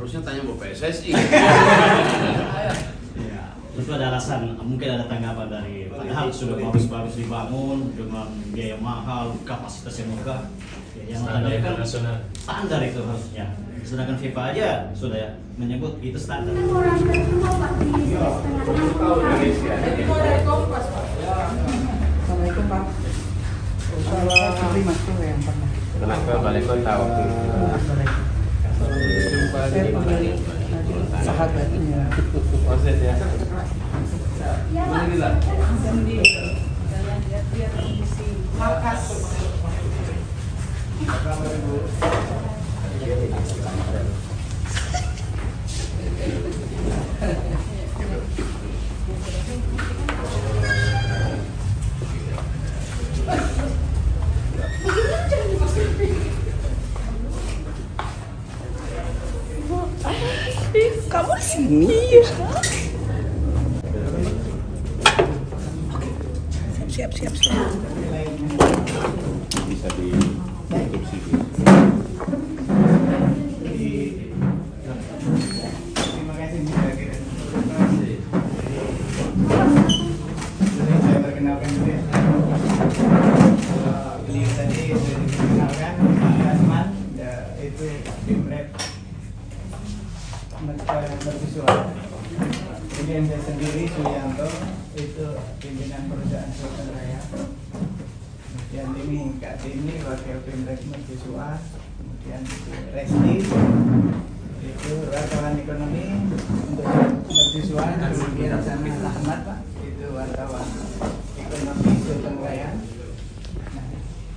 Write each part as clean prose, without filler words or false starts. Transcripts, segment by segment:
Harusnya tanya mau PSSI. Tentu ada alasan, mungkin ada tanggapan dari padahal sudah bagus-bagus dibangun dengan biaya mahal, kapasitas yang megah. Yang standar internasional. Standar itu harusnya. Sedangkan FIFA aja sudah menyebut itu standar. Orang kedua Pak di Indonesia. Jadi mau dari Kompas Pak. Assalamualaikum Pak. Terima kasih yang pernah. Pernah ke Balai Kota waktu itu. Saya pembeli sahabatnya. Oset ya. Ya Pak. Sendiri. Kalian lihat dia kondisi Makas. Kamu di sini ya? Siap. Bisa ditutup sih. Terima kasih Mbak Kira. Jadi saya perkenalkan dulu ya. Beliau tadi sudah diperkenalkan Pak Rasman, itu tim rep mercusuar. Kemudian saya sendiri Suyanto, itu pimpinan perusahaan Sultan Raya. Kemudian ini Kak Tini, wakil tim rep mercusuar. Kemudian Resti, itu wartawan ekonomi untuk mercusuar. Kemudian sama Ahmad Pak, itu wartawan ekonomi Sultan Raya. Nah,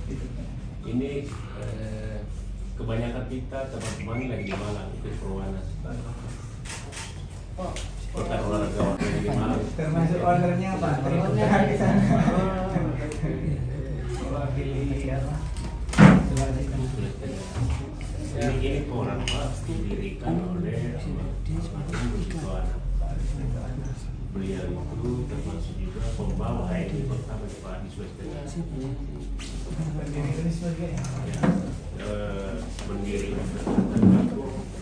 itu. Ini kebanyakan kita teman-teman lagi di Malang, itu Perwanas. Kota olahraga waktu di Malang. Termasuk ownernya Pak. Ownernya di sana. Mewakili apa? Ini orang Pak didirikan oleh beliau itu termasuk juga pembawa HMI pertama di Pak di Sulawesi Tengah. Berdiri ini sebagai Mendiri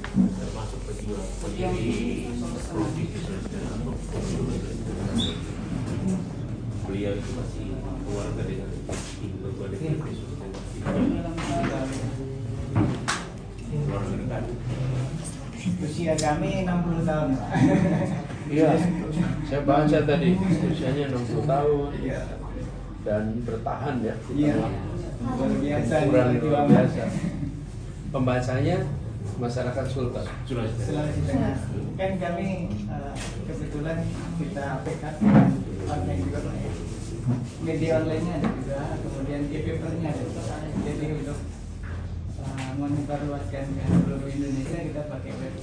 termasuk pejuang pendiri provinsi Sulawesi Tengah. Beliau itu masih keluarga dengan ibu keluarga di Sulawesi Tengah. Keluarga dekat. usia kami 60 tahun Pak. Iya, saya baca tadi usianya 60 tahun dan bertahan ya. Iya. Luar biasa. Ukuran luar biasa. Pembacanya masyarakat Sultan. Sulawesi Tengah. Kan kami kebetulan kita backup online juga Pak ya. Media online-nya ada juga, kemudian e-papernya ada. Jadi untuk menyebarluaskan ke seluruh Indonesia kita pakai web.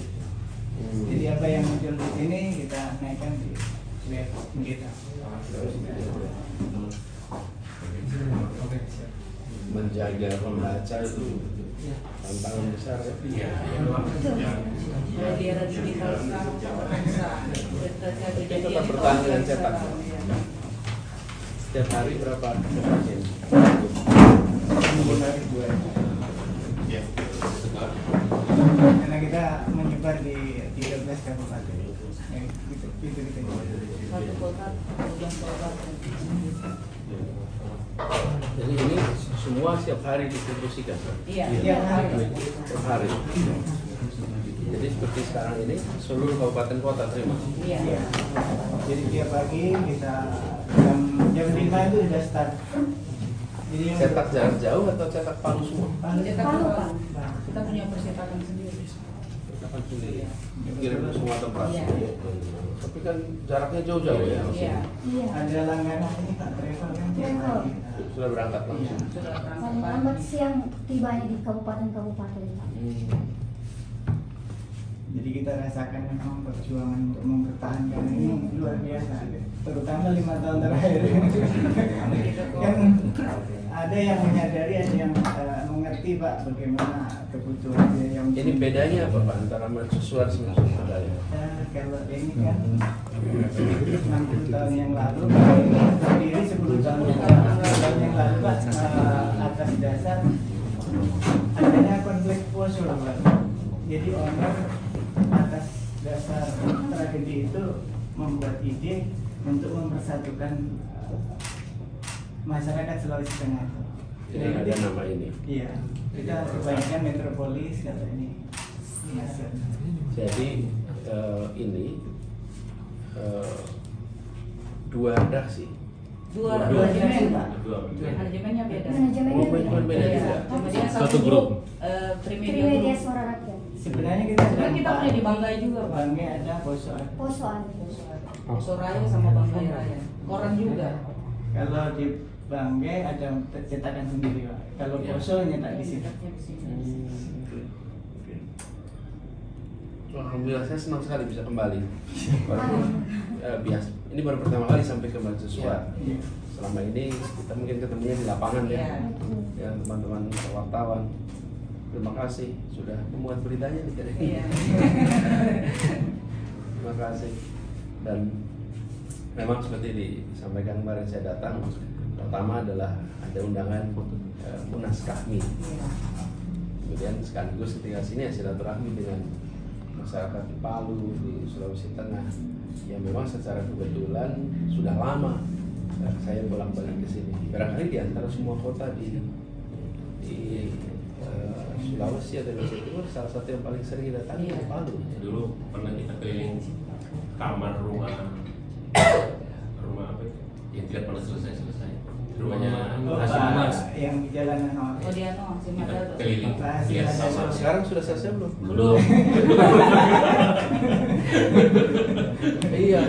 Jadi apa yang muncul di sini kita naikkan di web kita. Menjaga pembaca itu tantangan besar ya. Di era digital sekarang Kita tetap bertahan dengan cetak. Setiap hari berapa cetaknya? Karena kita menyebar di 13 kabupaten. Gitu. satu kota kemudian kabupaten. Jadi ini semua setiap hari distribusikan. Iya. Per hari. Jadi seperti sekarang ini seluruh kabupaten kota terima. Iya. Jadi tiap pagi kita jam 5 itu sudah start. Jadi Cetak jarak jauh atau cetak palu semua? Cetak Palu, dua. Pak. Kita punya percetakan sendiri. Cetakan sendiri. Kirim ke semua tempat. Iya. Tapi kan jaraknya jauh-jauh ya. Iya. Iya. ada langganan ini Pak travel kan tiap pagi. Sudah berangkat langsung. Sudah berangkat Paling pagi. lambat siang tibanya di kabupaten-kabupaten Pak. Jadi kita rasakan memang perjuangan untuk mempertahankan ini luar biasa, terutama 5 tahun terakhir. Kan ada yang menyadari, ada yang mengerti Pak bagaimana kebutuhan yang Ini bedanya apa Pak antara mercusuar sama swadaya? kalau ini kan 60 tahun yang lalu, kalau ini berdiri 10 tahun yang lalu Pak, atas dasar adanya konflik poso Pak. Jadi owner dasar tragedi itu membuat ide untuk mempersatukan masyarakat Sulawesi Tengah. Jadi ada nama ini. Iya, kita kebanyakan metropolis kata ini. Iya. Jadi ini dua redaksi. Dua Dua manajemen. Pak. Manajemennya beda. Manajemennya Manajemen beda juga. Kemudian Satu grup. Trimedia Trimedia Group. Suara Rakyat. Sebenarnya kita ada Sebenarnya kita empat. punya di Banggai juga, Pak. Banggai ada, Poso ada. Poso ada. Poso Raya sama Banggai Raya. Koran juga. Kalau di Banggai ada cetakan sendiri Pak. Kalau Iya. Poso nyetak di situ. Alhamdulillah saya senang sekali bisa kembali. Biasa. Ini baru pertama kali sampai ke Mercusuar. Iya. Selama ini kita mungkin ketemunya di lapangan ya. Iya. Ya teman-teman wartawan. Terima kasih sudah memuat beritanya nih tadi. Iya. Terima kasih. Dan memang seperti disampaikan kemarin saya datang, pertama adalah ada undangan Munas Kahmi. Iya. Kemudian sekaligus ketika sini ya silaturahmi dengan masyarakat di Palu, di Sulawesi Tengah yang memang secara kebetulan sudah lama saya bolak-balik ke sini. Barangkali di antara semua kota di Sulawesi atau Indonesia Timur salah satu yang paling sering didatangi Iya. di Palu. Dulu pernah kita keliling kamar rumah apa itu? Yang tidak pernah selesai. Rumahnya Oh, Hasim Pak, Mas. yang di Jalan Nol. Oh dia no, si Kita Madado. keliling Makasih, lihat Mas. kamar. Sekarang sudah selesai belum? Belum. Iya.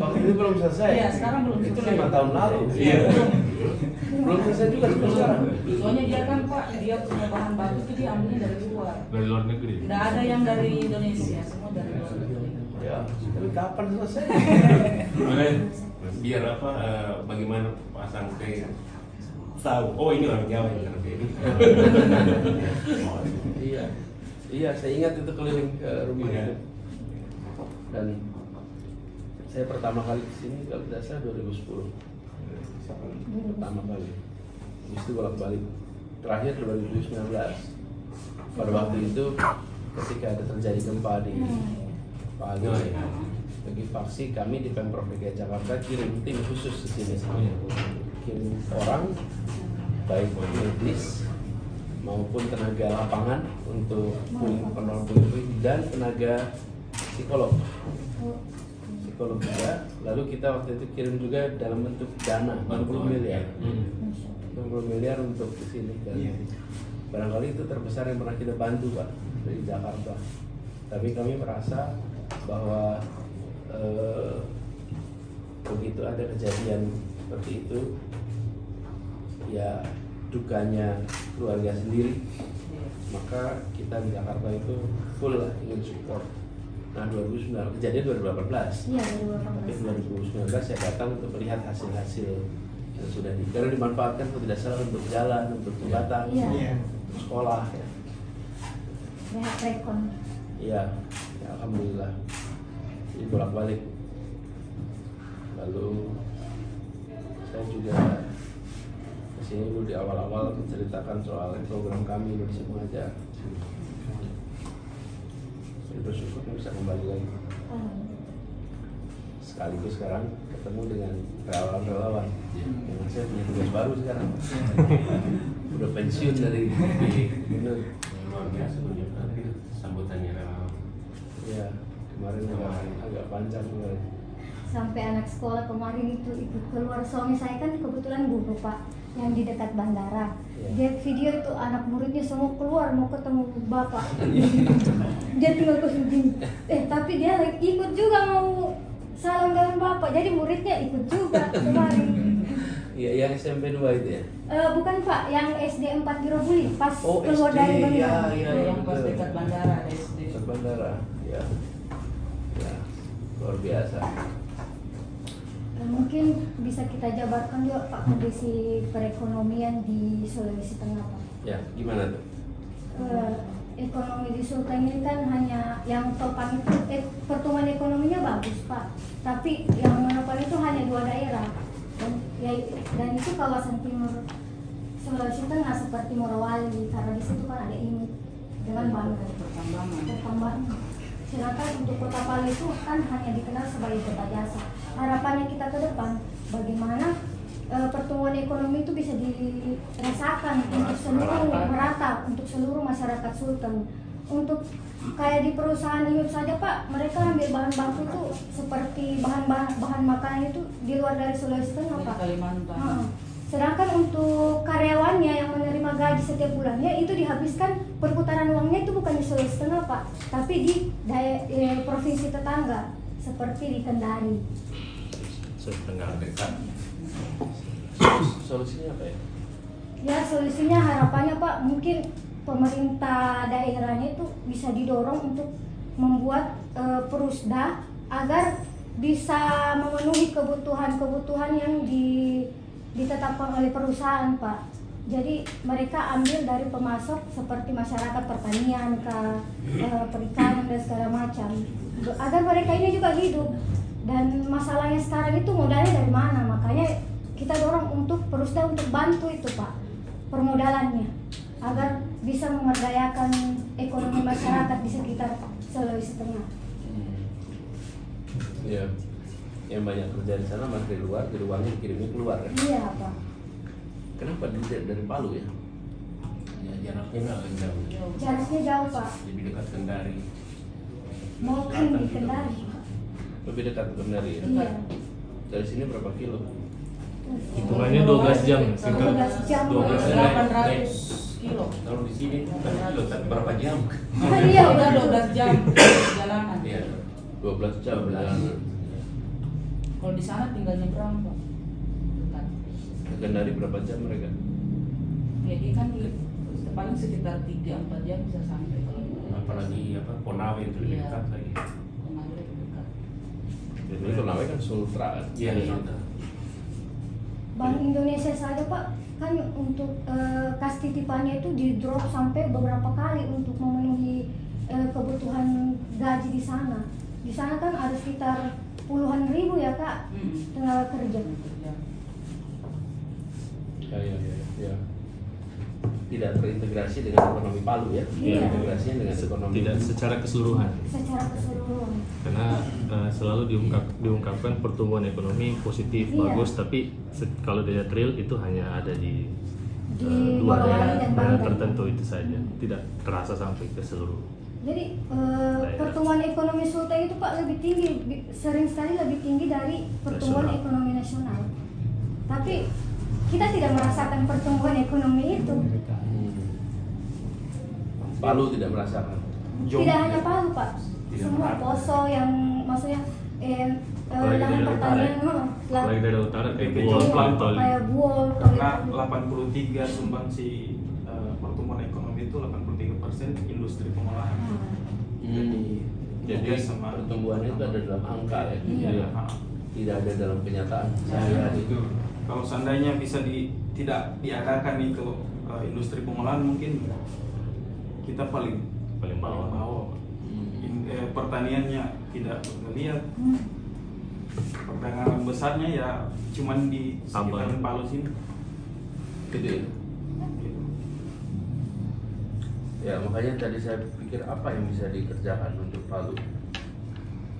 Waktu itu belum selesai. Iya, sekarang belum Itu selesai. 5 tahun lalu. Iya. Belum selesai juga sampai sekarang. Soalnya dia kan Pak, dia punya bahan baku itu dia ambilnya dari luar. Dari luar negeri. Tidak ada yang dari Indonesia, semua dari luar negeri. Ya, tapi kapan selesai? Makanya biar apa bagaimana pasang teh tahu oh ini orang Jawa yang ngerti ini. Iya. Iya, saya ingat itu keliling ke rumah Iya. itu. Dan saya pertama kali ke sini kalau tidak salah 2010. Pertama kali. Habis itu bolak-balik. Terakhir 2019. Pada waktu itu ketika ada terjadi gempa di Palu, Oh, iya. bagi faksi kami di Pemprov DKI Jakarta kirim tim khusus ke sini. Kirim orang baik medis maupun tenaga lapangan untuk puing-puing dan tenaga psikolog juga. Lalu kita waktu itu kirim juga dalam bentuk dana 60 miliar 60 miliar untuk ke sini dan barangkali itu terbesar yang pernah kita bantu Pak dari Jakarta. Tapi kami merasa bahwa begitu ada kejadian seperti itu ya dukanya keluarga sendiri, maka kita di Jakarta itu full lah ingin support. Nah 2009 kejadian 2018. Iya, Tapi 2018. 2019 saya datang untuk melihat hasil-hasil yang sudah karena dimanfaatkan untuk tidak salah untuk jalan, untuk jembatan, Iya. Iya. untuk sekolah ya. Lihat rekon. Iya, ya, alhamdulillah. Jadi bolak-balik. Lalu saya juga kesini dulu di awal-awal menceritakan soal program kami Indonesia Mengajar. Saya bersyukur bisa kembali lagi. Sekaligus sekarang ketemu dengan relawan-relawan. Yang saya punya tugas baru sekarang. Udah pensiun dari gubernur. Luar biasa sambutannya relawan. Iya, kemarin agak panjang kemarin. Sampai anak sekolah kemarin itu ikut keluar. Suami saya kan kebetulan guru Pak, yang di dekat bandara. Iya. Dia video itu anak muridnya semua keluar mau ketemu bapak. Dia tinggal ke sini. Tapi dia lagi ikut juga mau salam dengan bapak. Jadi muridnya ikut juga kemarin. Iya, yang SMP 2 itu ya? Bukan Pak, yang SD 4 di Robuli pas Oh, keluar SD, dari iya, bandara. iya, Yang pas betul. dekat bandara SD. Dekat bandara, ya. Ya, luar biasa. Mungkin bisa kita jabarkan juga Pak kondisi perekonomian di Sulawesi Tengah Pak. Ya, gimana tuh? Ekonomi di Sultan ini kan hanya yang topan itu pertumbuhan ekonominya bagus Pak, tapi yang menopang itu hanya 2 daerah dan itu kawasan timur Sulawesi Tengah seperti Morowali karena di situ kan ada ini dengan bangga Pertambangan. pertambangan. Sedangkan untuk Kota Palu itu kan hanya dikenal sebagai kota jasa. Harapannya kita ke depan, bagaimana pertumbuhan ekonomi itu bisa dirasakan untuk seluruh merata, untuk seluruh masyarakat Sultan. Untuk kayak di perusahaan Inup saja Pak, mereka ambil bahan baku itu seperti bahan makanan itu di luar dari Sulawesi Tengah Pak. Kalimantan. Sedangkan untuk karyawannya yang menerima gaji setiap bulannya itu dihabiskan, perputaran uangnya itu bukan di Sulawesi Tengah Pak, tapi di provinsi tetangga seperti di Kendari. Setengah dekat. Solusinya apa ya? Ya solusinya harapannya Pak, mungkin pemerintah daerahnya itu bisa didorong untuk membuat perusda agar bisa memenuhi kebutuhan yang ditetapkan oleh perusahaan Pak. Jadi mereka ambil dari pemasok seperti masyarakat pertanian, perikanan dan segala macam, agar mereka ini juga hidup. Dan masalahnya sekarang itu modalnya dari mana? Makanya kita dorong untuk perusda untuk bantu itu Pak, permodalannya, agar bisa memberdayakan ekonomi masyarakat di sekitar Sulawesi Tengah. Ya, yang banyak kerja di sana masih dari luar, jadi uangnya dikirimnya keluar kan? Iya Pak. Kenapa dari Palu ya? Ya jaraknya nggak jauh. Jaraknya jauh Pak. Lebih dekat Kendari. Mungkin di Kendari. Lebih dekat ke Kendari ya? Iya. Dari sini berapa kilo? Hitungannya 12 jam, singkat 12 jam. 12 jam. 800 kilo. Kalau di sini bukan kilo, tapi berapa jam? Iya Udah betul. 12 jam perjalanan. Iya. 12 jam perjalanan. Kalau di sana tinggal nyebrang Pak. Dekat. Ke Kendari berapa jam mereka? Ya dia kan paling sekitar 3-4 jam bisa sampai. Apalagi Konawe itu lebih Iya. dekat lagi. Konawe lebih dekat. Jadi Konawe kan Sultra kan? Iya, iya. Bank Indonesia saja Pak, kan untuk kas titipannya itu di drop sampai beberapa kali untuk memenuhi kebutuhan gaji di sana. Di sana kan ada sekitar puluhan ribu ya Kak tenaga kerja. Ya. Tidak terintegrasi dengan ekonomi Palu ya? Iya. Integrasinya dengan ekonomi. Tidak secara keseluruhan, Secara keseluruhan. karena selalu diungkapkan pertumbuhan ekonomi positif, Iya. bagus, tapi kalau dilihat real itu hanya ada di Di dua Morowali dan daerah Banten. tertentu itu saja, tidak terasa sampai ke seluruh. Jadi pertumbuhan ekonomi Sultan itu Pak lebih tinggi, sering sekali lebih tinggi dari pertumbuhan Nasional. ekonomi nasional. Tapi kita tidak merasakan pertumbuhan ekonomi itu. Palu tidak merasakan. Tidak hanya Palu Pak, Tidak semua merata. Poso yang maksudnya Apalagi lahan daerah utara pertanian, ya? Lagi dari utara kayak Kayak Buol, Jomplang, Toli. kayak Buol, Karena Toli. 83 sumbangsi pertumbuhan ekonomi itu 83% industri pengolahan. Jadi Jadi sama pertumbuhannya itu ada dalam angka ya? Iya. Tidak ada dalam kenyataan. Iya. Itu kalau seandainya bisa tidak diadakan itu industri pengolahan, mungkin kita paling bawah. Pertaniannya tidak bergeliat, perdagangan besarnya ya cuman di sekitaran Palu sini. Gitu ya? Gitu. Ya makanya tadi saya pikir apa yang bisa dikerjakan untuk Palu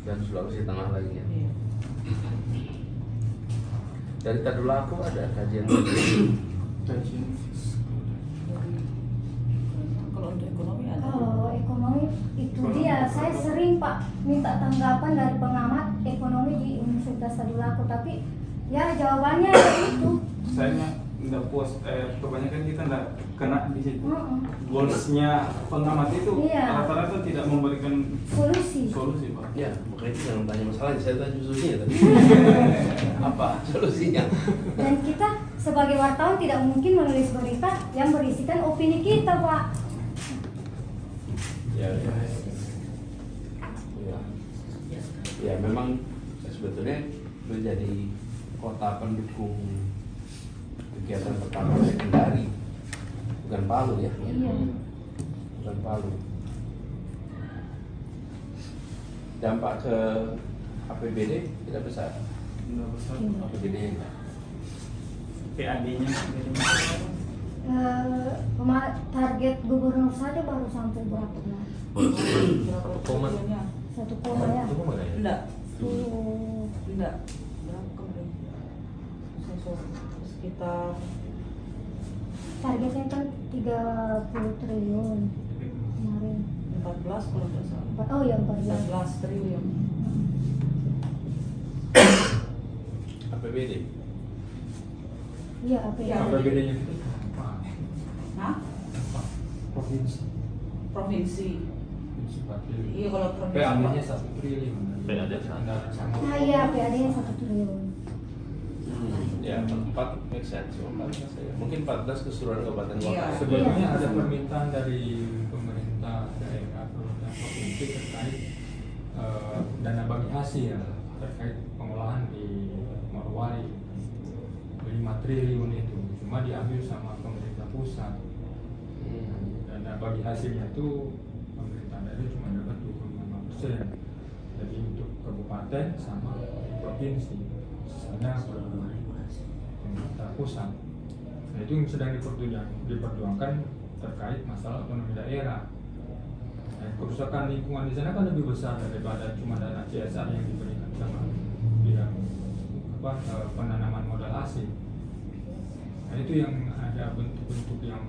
dan Sulawesi Tengah lainnya. Iya. Dari Tadulako ada kajian Jadi, kalau untuk ekonomi ada. Kalau ekonomi itu dia, saya sering Pak minta tanggapan dari pengamat ekonomi di Universitas Tadulako, tapi ya jawabannya itu. Saya nggak puas, kebanyakan kita nggak kena di situ. Mm-mm. Goalsnya pengamat itu Iya. rata-rata tidak memberikan Solusi. solusi Pak. Ya makanya itu jangan tanya masalahnya, saya tanya solusinya tadi. Apa solusinya? Dan kita sebagai wartawan tidak mungkin menulis berita yang berisikan opini kita Pak. Ya. Ya memang sebetulnya menjadi kota pendukung kegiatan pertama Kendari, bukan Palu ya? Iya. Bukan Palu. Dampak ke APBD tidak besar. Nggak besar. APBD-nya PAD-nya Target gubernur saja baru sampai berapa? Berapa Koma. persennya? 1 koma ya. Itu mana ya? Enggak. Oh, Enggak. Berapa kemarin? Sekitar targetnya kan 30 triliun kemarin. 14 kalau nggak salah. Oh ya 14. 14 triliun. APBD. Iya apa ya? Iya. itu Hah? provinsi. Provinsi. Iya kalau provinsi. PAD-nya 1 triliun. PAD. Nah iya PAD-nya 1 triliun. Ya, 4 make sense. 14 ya. Mungkin 14 keseluruhan kabupaten kota. Iya. Sebelumnya ada permintaan dari pemerintah daerah pemerintah provinsi terkait dana bagi hasil terkait pengolahan di Morowali 5 triliun itu cuma diambil sama pemerintah pusat. Dana bagi hasilnya itu pemerintah daerah cuma dapat 2,5%. Jadi untuk kabupaten sama provinsi sisanya pemerintah pusat. Nah itu yang sedang diperjuangkan terkait masalah otonomi daerah. Nah, kerusakan lingkungan di sana kan lebih besar daripada cuma dana CSR yang diberikan sama bidang penanaman modal asing. Nah itu yang ada bentuk-bentuk yang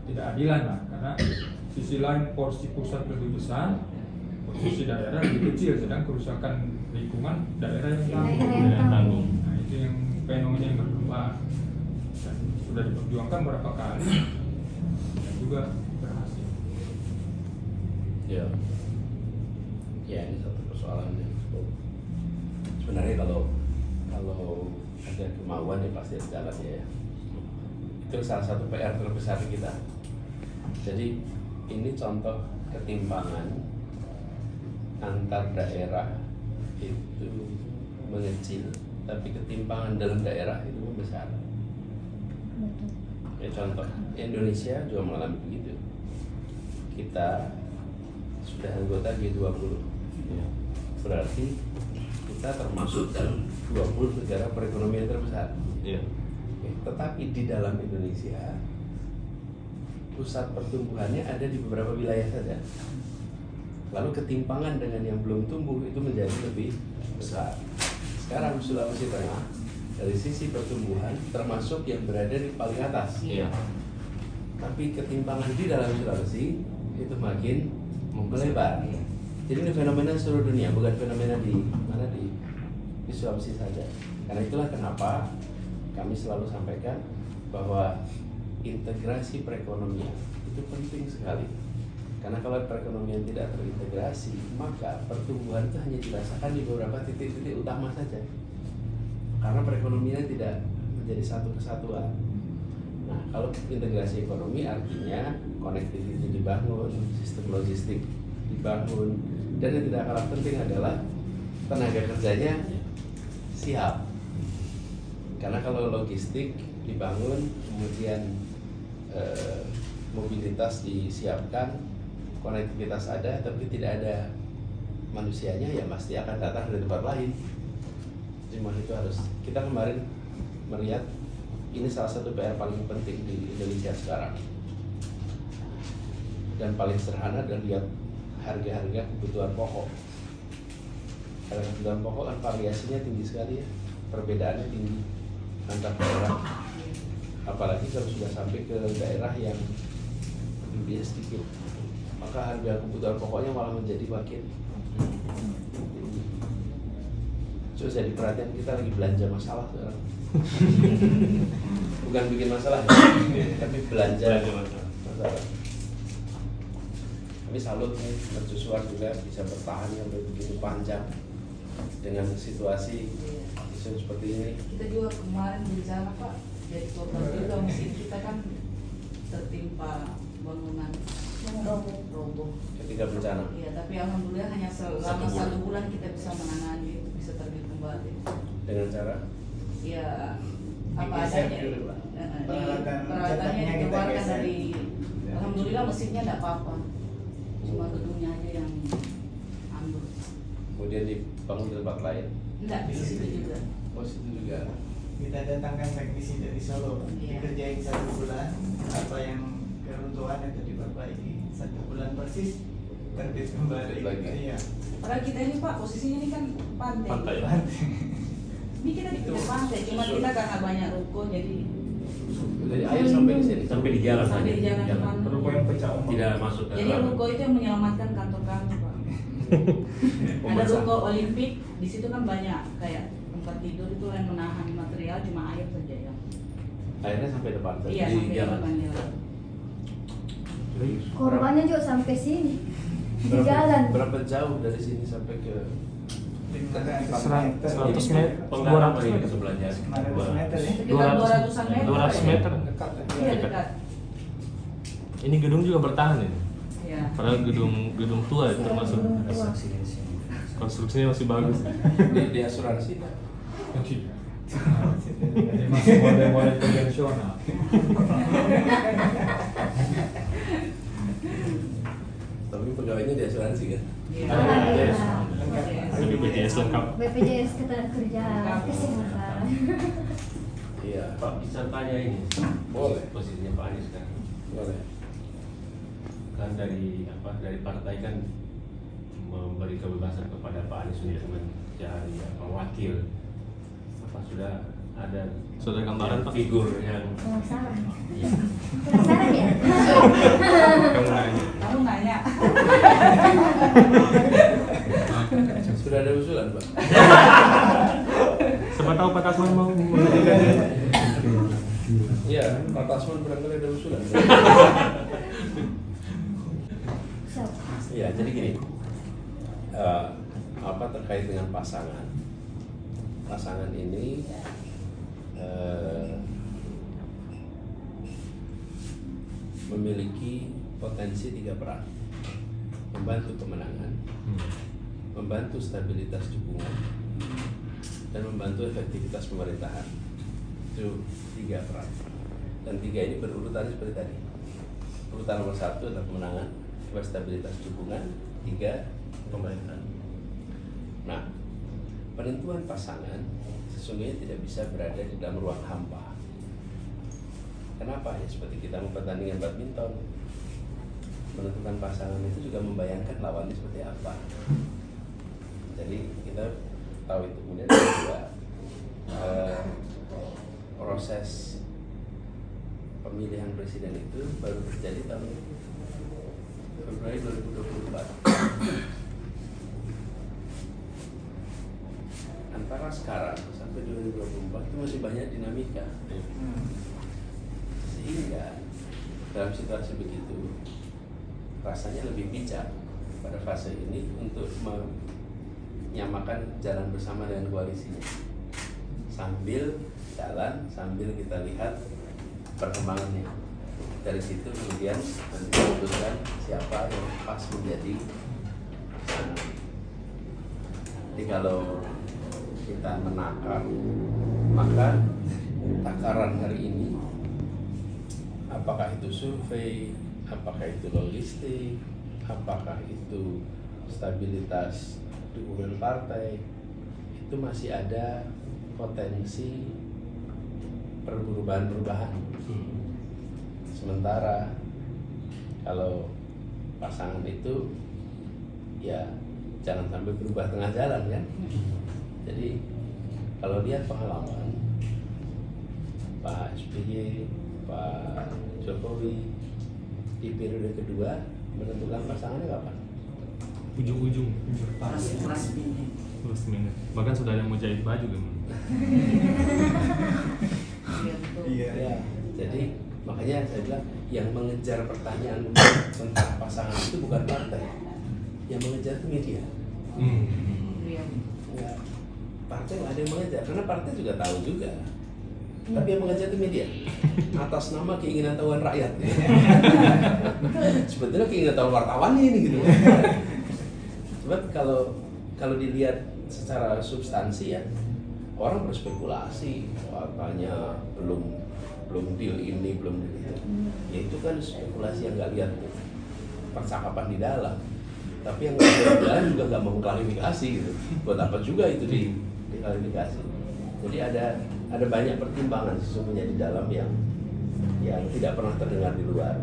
tidak adilan lah, karena sisi lain porsi pusat lebih besar, posisi daerah lebih kecil, sedang kerusakan lingkungan daerah yang tanggung. Nah itu yang fenomena yang berkembang dan sudah diperjuangkan berapa kali dan juga berhasil. Ya, ini satu persoalan yang sebenarnya kalau ada kemauan ya pasti ada jalannya ya. Itu salah satu PR terbesar kita. Jadi ini contoh ketimpangan antar daerah itu mengecil, tapi ketimpangan dalam daerah itu besar. Ya, contoh Indonesia juga mengalami begitu. Kita sudah anggota G20, ya. Berarti kita termasuk dalam 20 negara perekonomian terbesar. Iya. Tetapi di dalam Indonesia pusat pertumbuhannya ada di beberapa wilayah saja. Lalu ketimpangan dengan yang belum tumbuh itu menjadi lebih besar. Sekarang Sulawesi Tengah dari sisi pertumbuhan termasuk yang berada di paling atas. Iya. Tapi ketimpangan di dalam Sulawesi itu makin melebar. Jadi ini fenomena seluruh dunia, bukan fenomena di Sulawesi saja. Karena itulah kenapa kami selalu sampaikan bahwa integrasi perekonomian itu penting sekali. Karena kalau perekonomian tidak terintegrasi, maka pertumbuhan itu hanya dirasakan di beberapa titik-titik utama saja. Karena perekonomian tidak menjadi satu kesatuan. Nah, kalau integrasi ekonomi artinya connectivity dibangun, sistem logistik dibangun, dan yang tidak kalah penting adalah tenaga kerjanya siap. Karena kalau logistik dibangun, kemudian mobilitas disiapkan, konektivitas ada, tapi tidak ada manusianya, ya pasti akan datang dari tempat lain. Cuma itu harus, kita kemarin melihat ini salah satu PR paling penting di Indonesia sekarang dan paling sederhana, dan lihat harga-harga kebutuhan pokok. Karena kebutuhan pokok kan variasinya tinggi sekali ya, perbedaannya tinggi antar daerah, apalagi kalau sudah sampai ke daerah yang lebih sedikit, maka harga kebutuhan pokoknya malah menjadi makin tinggi. So, jadi perhatian kita lagi belanja masalah sekarang. Bukan bikin masalah ya, tapi belanja masalah. Kami salut nih, mercusuar juga bisa bertahan sampai begitu panjang dengan situasi seperti ini. Kita juga kemarin bicara Pak, jadi korban juga mesin kita kan tertimpa bangunan roboh Ketika bencana. Iya, tapi alhamdulillah hanya selama 1 bulan kita bisa menangani, bisa terbit kembali. Dengan cara? Ya apa Digeser adanya. dulu, Pak. Peralatannya Cetaknya kita dikeluarkan geser. dari, alhamdulillah mesinnya tidak apa-apa, cuma gedungnya aja yang ambruk. Kemudian dibangun di tempat lain. Enggak, di situ juga. Oh, situ juga. Kita datangkan teknisi dari Solo, Iya. dikerjain 1 bulan, apa yang keruntuhan itu diperbaiki 1 bulan persis, terbit kembali. Lagi. Iya. Padahal kita ini Pak, posisinya ini kan pantai. Pantai. Ini kita di pinggir pantai, cuma kita karena banyak ruko jadi Dari air sampai di sini. Sampai di jalan sampai di jalan depan. Ruko yang pecah ombak. Tidak masuk ke Jadi dalam. ruko itu yang menyelamatkan kantor kami Pak. Ada ruko Olimpik, di situ kan banyak kayak tempat tidur itu yang menahan material, cuma air saja ya. Airnya sampai depan. Iya, di sampai di jalan. depan jalan. Korbannya juga sampai sini di jalan. Berapa jauh dari sini sampai ke 500 meter. 100 meter. Penggarapan ini sebelahnya. 500 meter ya. Sekitar 200-an meter. 200 meter. Dekat tadi. Iya dekat. Ini gedung juga bertahan ini. Iya. Padahal gedung tua itu termasuk konstruksinya masih bagus. di asuransi. Jadi masih model-model konvensional. Tapi pegawainya di asuransi kan? Iya. Ada BPJS lengkap. BPJS Ketenagakerjaan Kesehatan. Iya. Pak bisa tanya ini. Boleh. Posisinya Pak Anies kan. Boleh. Kan dari partai kan memberi kebebasan kepada Pak Anies untuk mencari wakil. Apa sudah ada Sudah gambaran Pak? figur yang Penasaran. Iya. Penasaran ya? Kamu nanya. Kamu nanya. Sudah ada usulan, Pak? Siapa tahu Pak Tasman mau mengajukan. Iya, Pak Tasman barangkali ada usulan. Iya, jadi gini. Apa terkait dengan pasangan? Pasangan ini memiliki potensi 3 peran: membantu kemenangan, membantu stabilitas dukungan, dan membantu efektivitas pemerintahan. Itu 3 peran. Dan 3 ini berurutan seperti tadi. Urutan nomor 1 adalah kemenangan, 2 stabilitas dukungan, 3 pemerintahan. Nah, penentuan pasangan sesungguhnya tidak bisa berada di dalam ruang hampa. Kenapa? Ya seperti kita mempertandingkan badminton. Menentukan pasangan itu juga membayangkan lawannya seperti apa. Jadi kita tahu itu. Kemudian juga proses pemilihan presiden itu baru terjadi tahun Februari 2024. Antara sekarang sampai 2024 itu masih banyak dinamika. Sehingga dalam situasi begitu rasanya lebih bijak pada fase ini untuk menyamakan jalan bersama dengan koalisinya, sambil jalan, sambil kita lihat perkembangannya. Dari situ kemudian nanti memutuskan siapa yang pas menjadi pasangan. Jadi kalau kita menakar, maka takaran hari ini apakah itu survei, apakah itu logistik, apakah itu stabilitas dukungan partai, itu masih ada potensi perubahan-perubahan. Sementara kalau pasangan itu ya jangan sampai berubah tengah jalan kan. Jadi kalau lihat pengalaman Pak SBY, Pak Jokowi di periode kedua menentukan pasangannya kapan? Ujung-ujung. Last minute. Last minute. Bahkan sudah ada yang mau jahit baju kan. Iya. Ya, jadi makanya saya bilang yang mengejar pertanyaan tentang pasangan itu bukan partai, yang mengejar itu media. Ya, partai nggak ada yang mengejar, karena partai juga tahu juga. Tapi yang mengejar itu media, atas nama keinginan tahuan rakyat. Sebetulnya keinginan tahuan wartawan ini gitu. Sebab kalau dilihat secara substansi ya, orang berspekulasi, katanya belum deal ini, belum deal itu. Ya itu kan spekulasi yang nggak lihat percakapan di dalam. Tapi yang nggak lihat di dalam juga nggak mau klarifikasi gitu. Buat apa juga itu diklarifikasi? Jadi ada banyak pertimbangan sesungguhnya di dalam yang tidak pernah terdengar di luar.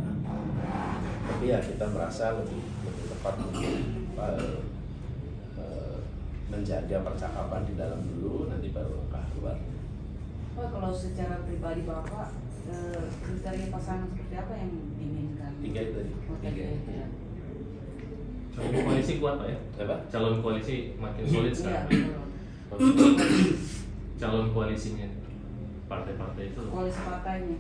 Tapi ya kita merasa lebih tepat untuk menjaga percakapan di dalam dulu, nanti baru langkah keluar. Pak, kalau secara pribadi Bapak, kriteria pasangan seperti apa yang diinginkan? 3 itu tadi. Oh, 3 itu ya. Calon koalisi kuat Pak ya? Apa? Calon koalisi makin solid Iya, sekarang. betul. Calon koalisinya partai-partai itu. Koalisi partainya.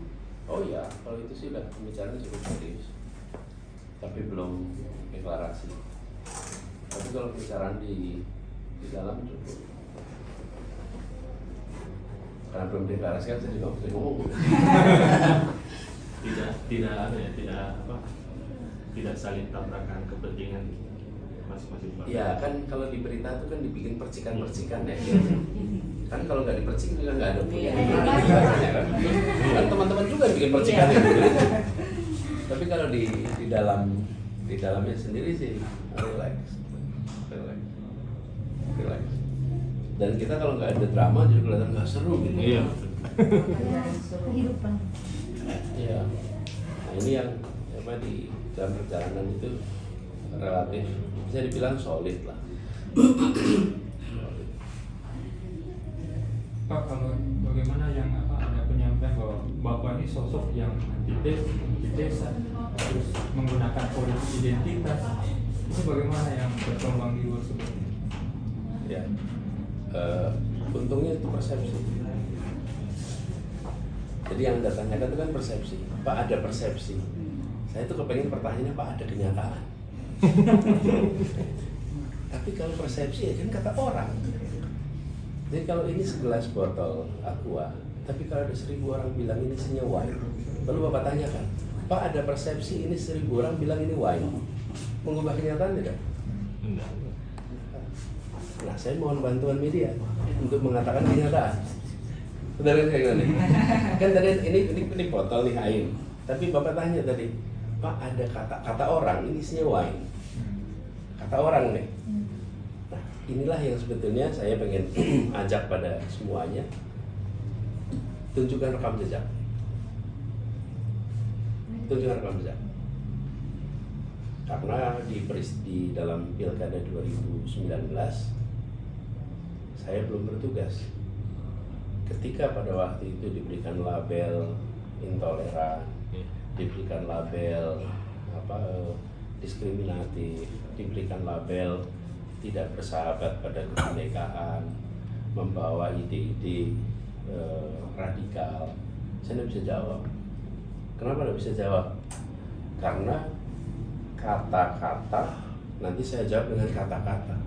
Oh iya, kalau itu sih udah pembicaraan cukup serius, tapi belum deklarasi. Tapi kalau pembicaraan di dalam cukup, karena belum deklarasi kan saya juga mesti ngomong. tidak ada ya, tidak saling tabrakan kepentingan masing-masing partai. Ya kan kalau di berita itu kan dibikin percikan-percikan ya. Kan kalau nggak dipercik juga nggak ada punya. Kan teman-teman juga bikin percikan itu. Tapi kalau di dalamnya sendiri sih relax. Dan kita kalau nggak ada drama jadi kelihatan nggak seru gitu. Iya. Kehidupan. Iya. Nah ini yang di dalam perjalanan itu relatif bisa dibilang solid lah. Pak, kalau bagaimana yang ada penyampaian bahwa Bapak ini sosok yang antitesa, terus menggunakan politik identitas, itu bagaimana yang berkembang di luar seperti itu? Ya, untungnya itu persepsi. Jadi yang Anda tanyakan itu kan persepsi. Pak, ada persepsi. Saya tuh kepengen pertanyaannya, Pak, ada kenyataan. Tapi kalau persepsi ya kan kata orang. Jadi kalau ini segelas botol aqua, tapi kalau ada 1000 orang bilang ini isinya wine, lalu Bapak tanyakan, Pak, ada persepsi ini 1000 orang bilang ini wine, mengubah kenyataan tidak? Enggak. Nah, saya mohon bantuan media untuk mengatakan kenyataan. Benar kan kayak gini? Kan tadi ini botol nih air, tapi Bapak tanya tadi, Pak, ada kata orang ini isinya wine, kata orang nih. Inilah yang sebetulnya saya pengen ajak pada semuanya, tunjukkan rekam jejak. Tunjukkan rekam jejak. Karena di dalam Pilkada 2019 saya belum bertugas. Ketika pada waktu itu diberikan label intoleran, diberikan label diskriminatif, diberikan label tidak bersahabat pada kebinekaan, membawa ide-ide radikal, saya tidak bisa jawab. Kenapa tidak bisa jawab? Karena kata-kata nanti saya jawab dengan kata-kata.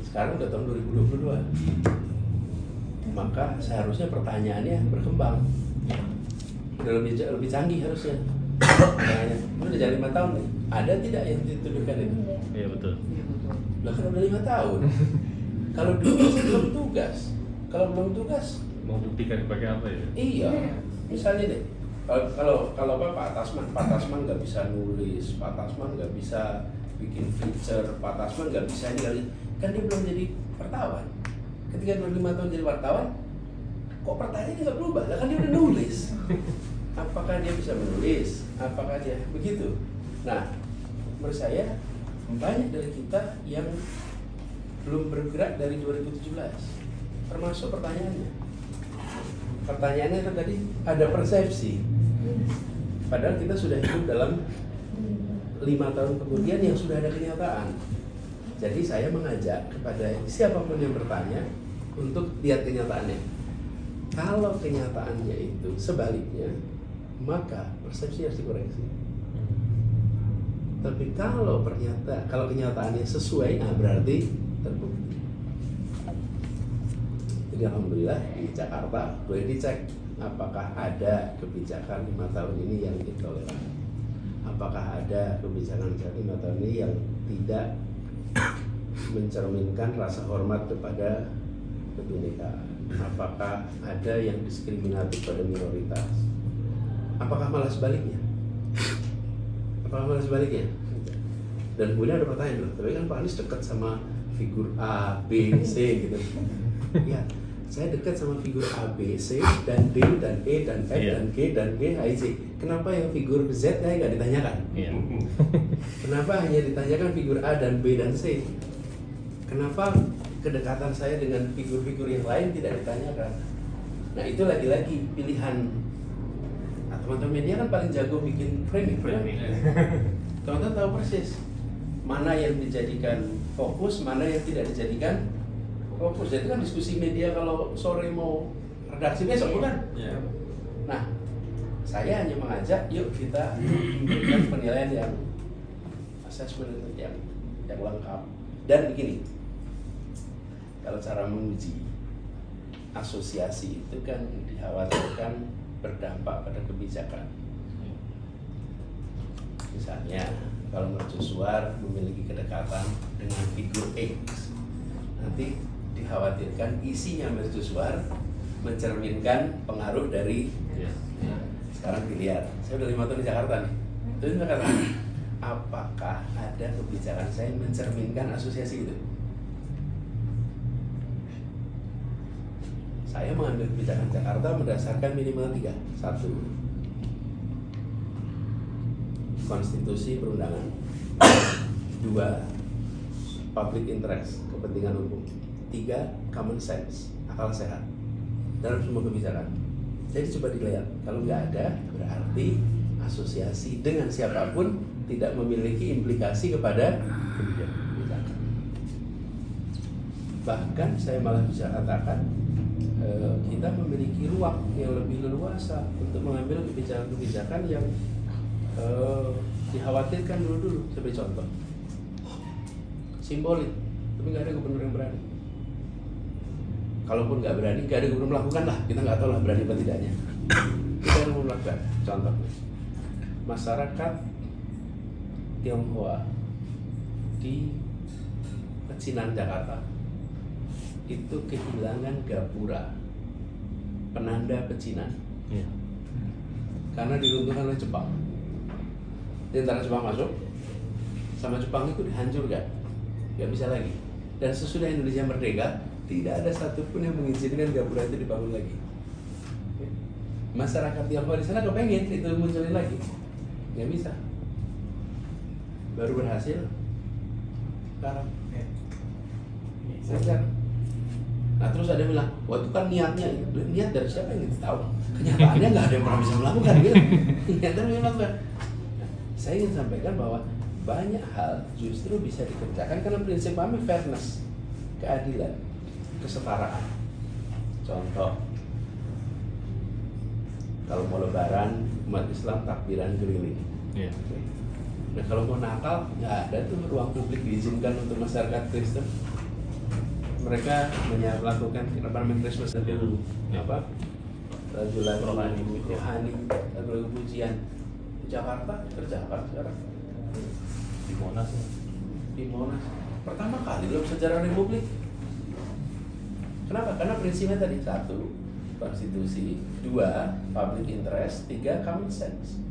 Sekarang udah tahun 2022, maka seharusnya pertanyaannya berkembang, udah lebih canggih harusnya. Pertanyaannya, udah jalan 5 tahun nih, ada tidak yang dituduhkan itu? Iya betul. Lah kan udah 5 tahun. Kalau dulu belum tugas. Kalau belum tugas, Mau buktikan pakai apa ya? iya. Misalnya deh, kalau Pak Tasman nggak bisa nulis, Pak Tasman nggak bisa bikin feature, Pak Tasman nggak bisa ini, kan dia belum jadi wartawan. Ketika 25 tahun jadi wartawan, kok pertanyaannya nggak berubah? Lah kan dia udah nulis. Apakah dia bisa menulis? Apakah dia begitu? Nah, menurut saya banyak dari kita yang belum bergerak dari 2017, termasuk pertanyaannya. Pertanyaannya itu tadi ada persepsi, padahal kita sudah hidup dalam 5 tahun kemudian yang sudah ada kenyataan. Jadi saya mengajak kepada siapapun yang bertanya untuk lihat kenyataannya. Kalau kenyataannya itu sebaliknya, maka persepsi harus dikoreksi. Tapi kalau kenyataannya sesuai, berarti terbukti. Jadi alhamdulillah di Jakarta boleh dicek apakah ada kebijakan 5 tahun ini yang intoleran, apakah ada kebijakan 5 tahun ini yang tidak mencerminkan rasa hormat kepada kebinekaan, apakah ada yang diskriminatif pada minoritas, apakah malah sebaliknya. Dan kemudian ada pertanyaan, tapi kan Pak Anies dekat sama figur A, B, C gitu. Ya, saya dekat sama figur A, B, C, dan D, dan E, dan F, dan G, dan G, H, I, J. Kenapa yang figur Z saya nggak ditanyakan? Kenapa hanya ditanyakan figur A dan B dan C? Kenapa kedekatan saya dengan figur-figur yang lain tidak ditanyakan? Nah itu lagi-lagi pilihan. Nah, teman-teman media kan paling jago bikin framing. Teman-teman tahu persis mana yang dijadikan fokus, mana yang tidak dijadikan fokus. Itu kan diskusi media kalau sore mau redaksi besok, bukan? Nah, saya hanya mengajak, yuk kita memberikan penilaian yang assessment yang lengkap. Dan begini, kalau cara menguji asosiasi itu kan dikhawatirkan berdampak pada kebijakan. Misalnya, kalau mercusuar memiliki kedekatan dengan figur X, nanti dikhawatirkan isinya mercusuar mencerminkan pengaruh dari sekarang dilihat. Saya udah 5 tahun di Jakarta nih. Terus berkata, apakah ada kebijakan saya mencerminkan asosiasi itu? Saya mengambil kebijakan Jakarta berdasarkan minimal 3. 1, konstitusi perundangan. 2, public interest, kepentingan umum. 3, common sense, akal sehat dalam semua kebijakan. Jadi coba dilihat, kalau nggak ada berarti asosiasi dengan siapapun tidak memiliki implikasi kepada kebijakan. Bahkan saya malah bisa katakan kita memiliki ruang yang lebih leluasa untuk mengambil kebijakan-kebijakan yang dikhawatirkan dulu. Sebagai contoh, simbolik, tapi nggak ada gubernur yang berani. Kalaupun nggak berani, nggak ada gubernur melakukan lah. Kita nggak tahu lah berani atau tidaknya. Kita yang melakukan. Contoh, masyarakat Tionghoa di Pecinan, Jakarta itu kehilangan gapura penanda pecinan karena diruntuhkan oleh Jepang. Tentara Jepang masuk, sama Jepang itu dihancurkan, nggak bisa lagi. Dan sesudah Indonesia merdeka, tidak ada satupun yang mengizinkan gapura itu dibangun lagi. Masyarakat Tionghoa di sana kepengen itu munculin lagi, nggak bisa. Baru berhasil sekarang. Nah terus ada yang bilang, wah itu kan niatnya. Niat dari siapa yang kita tahu? Kenyataannya nggak ada yang pernah bisa melakukan gitu. Niatnya melakukan. Nah, saya ingin sampaikan bahwa banyak hal justru bisa dikerjakan karena prinsip kami fairness, keadilan, kesetaraan. Contoh, kalau mau Lebaran umat Islam takbiran keliling. Nah kalau mau Natal nggak ada tuh ruang publik diizinkan untuk masyarakat Kristen. Mereka melakukan Christmas dulu rohani, lagu pujian. Di Jakarta kerjakan sekarang di Monas. Pertama kali dalam sejarah Republik. Kenapa? Karena prinsipnya tadi 1, konstitusi, 2, public interest, 3, common sense.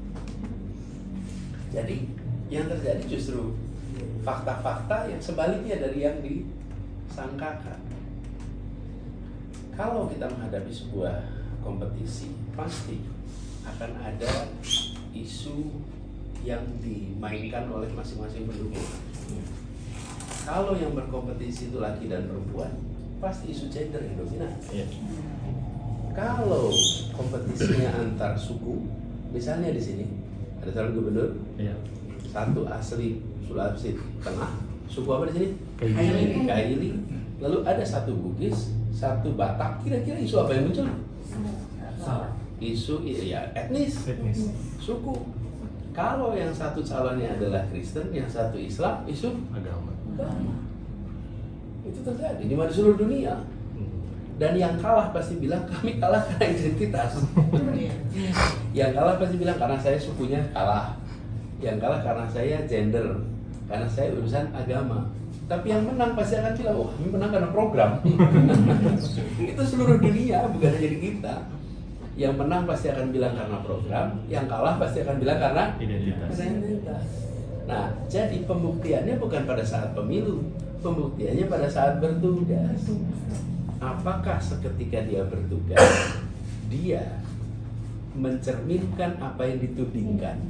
Jadi yang terjadi justru fakta-fakta yang sebaliknya dari yang disangkakan. Kalau kita menghadapi sebuah kompetisi, pasti akan ada isu yang dimainkan oleh masing-masing pendukung. Kalau yang berkompetisi itu laki dan perempuan, pasti isu gender yang dominan. Kalau kompetisinya antar suku, misalnya di sini ada calon gubernur, satu asli Sulawesi Tengah, suku apa di sini? Kaili. Lalu ada satu Bugis, satu Batak. Kira-kira isu apa yang muncul? Isu etnis, suku. Kalau yang satu calonnya adalah Kristen, yang satu Islam, isu agama. Itu terjadi di seluruh dunia. Dan yang kalah pasti bilang kami kalah karena identitas. Yang kalah pasti bilang karena saya sukunya kalah. Yang kalah karena saya gender, karena saya urusan agama. Tapi yang menang pasti akan bilang, oh kami menang karena program. Itu seluruh dunia, bukan hanya di kita. Yang menang pasti akan bilang karena program, yang kalah pasti akan bilang karena identitas. Nah, jadi pembuktiannya bukan pada saat pemilu, pembuktiannya pada saat bertugas. apakah seketika dia bertugas dia mencerminkan apa yang ditudingkan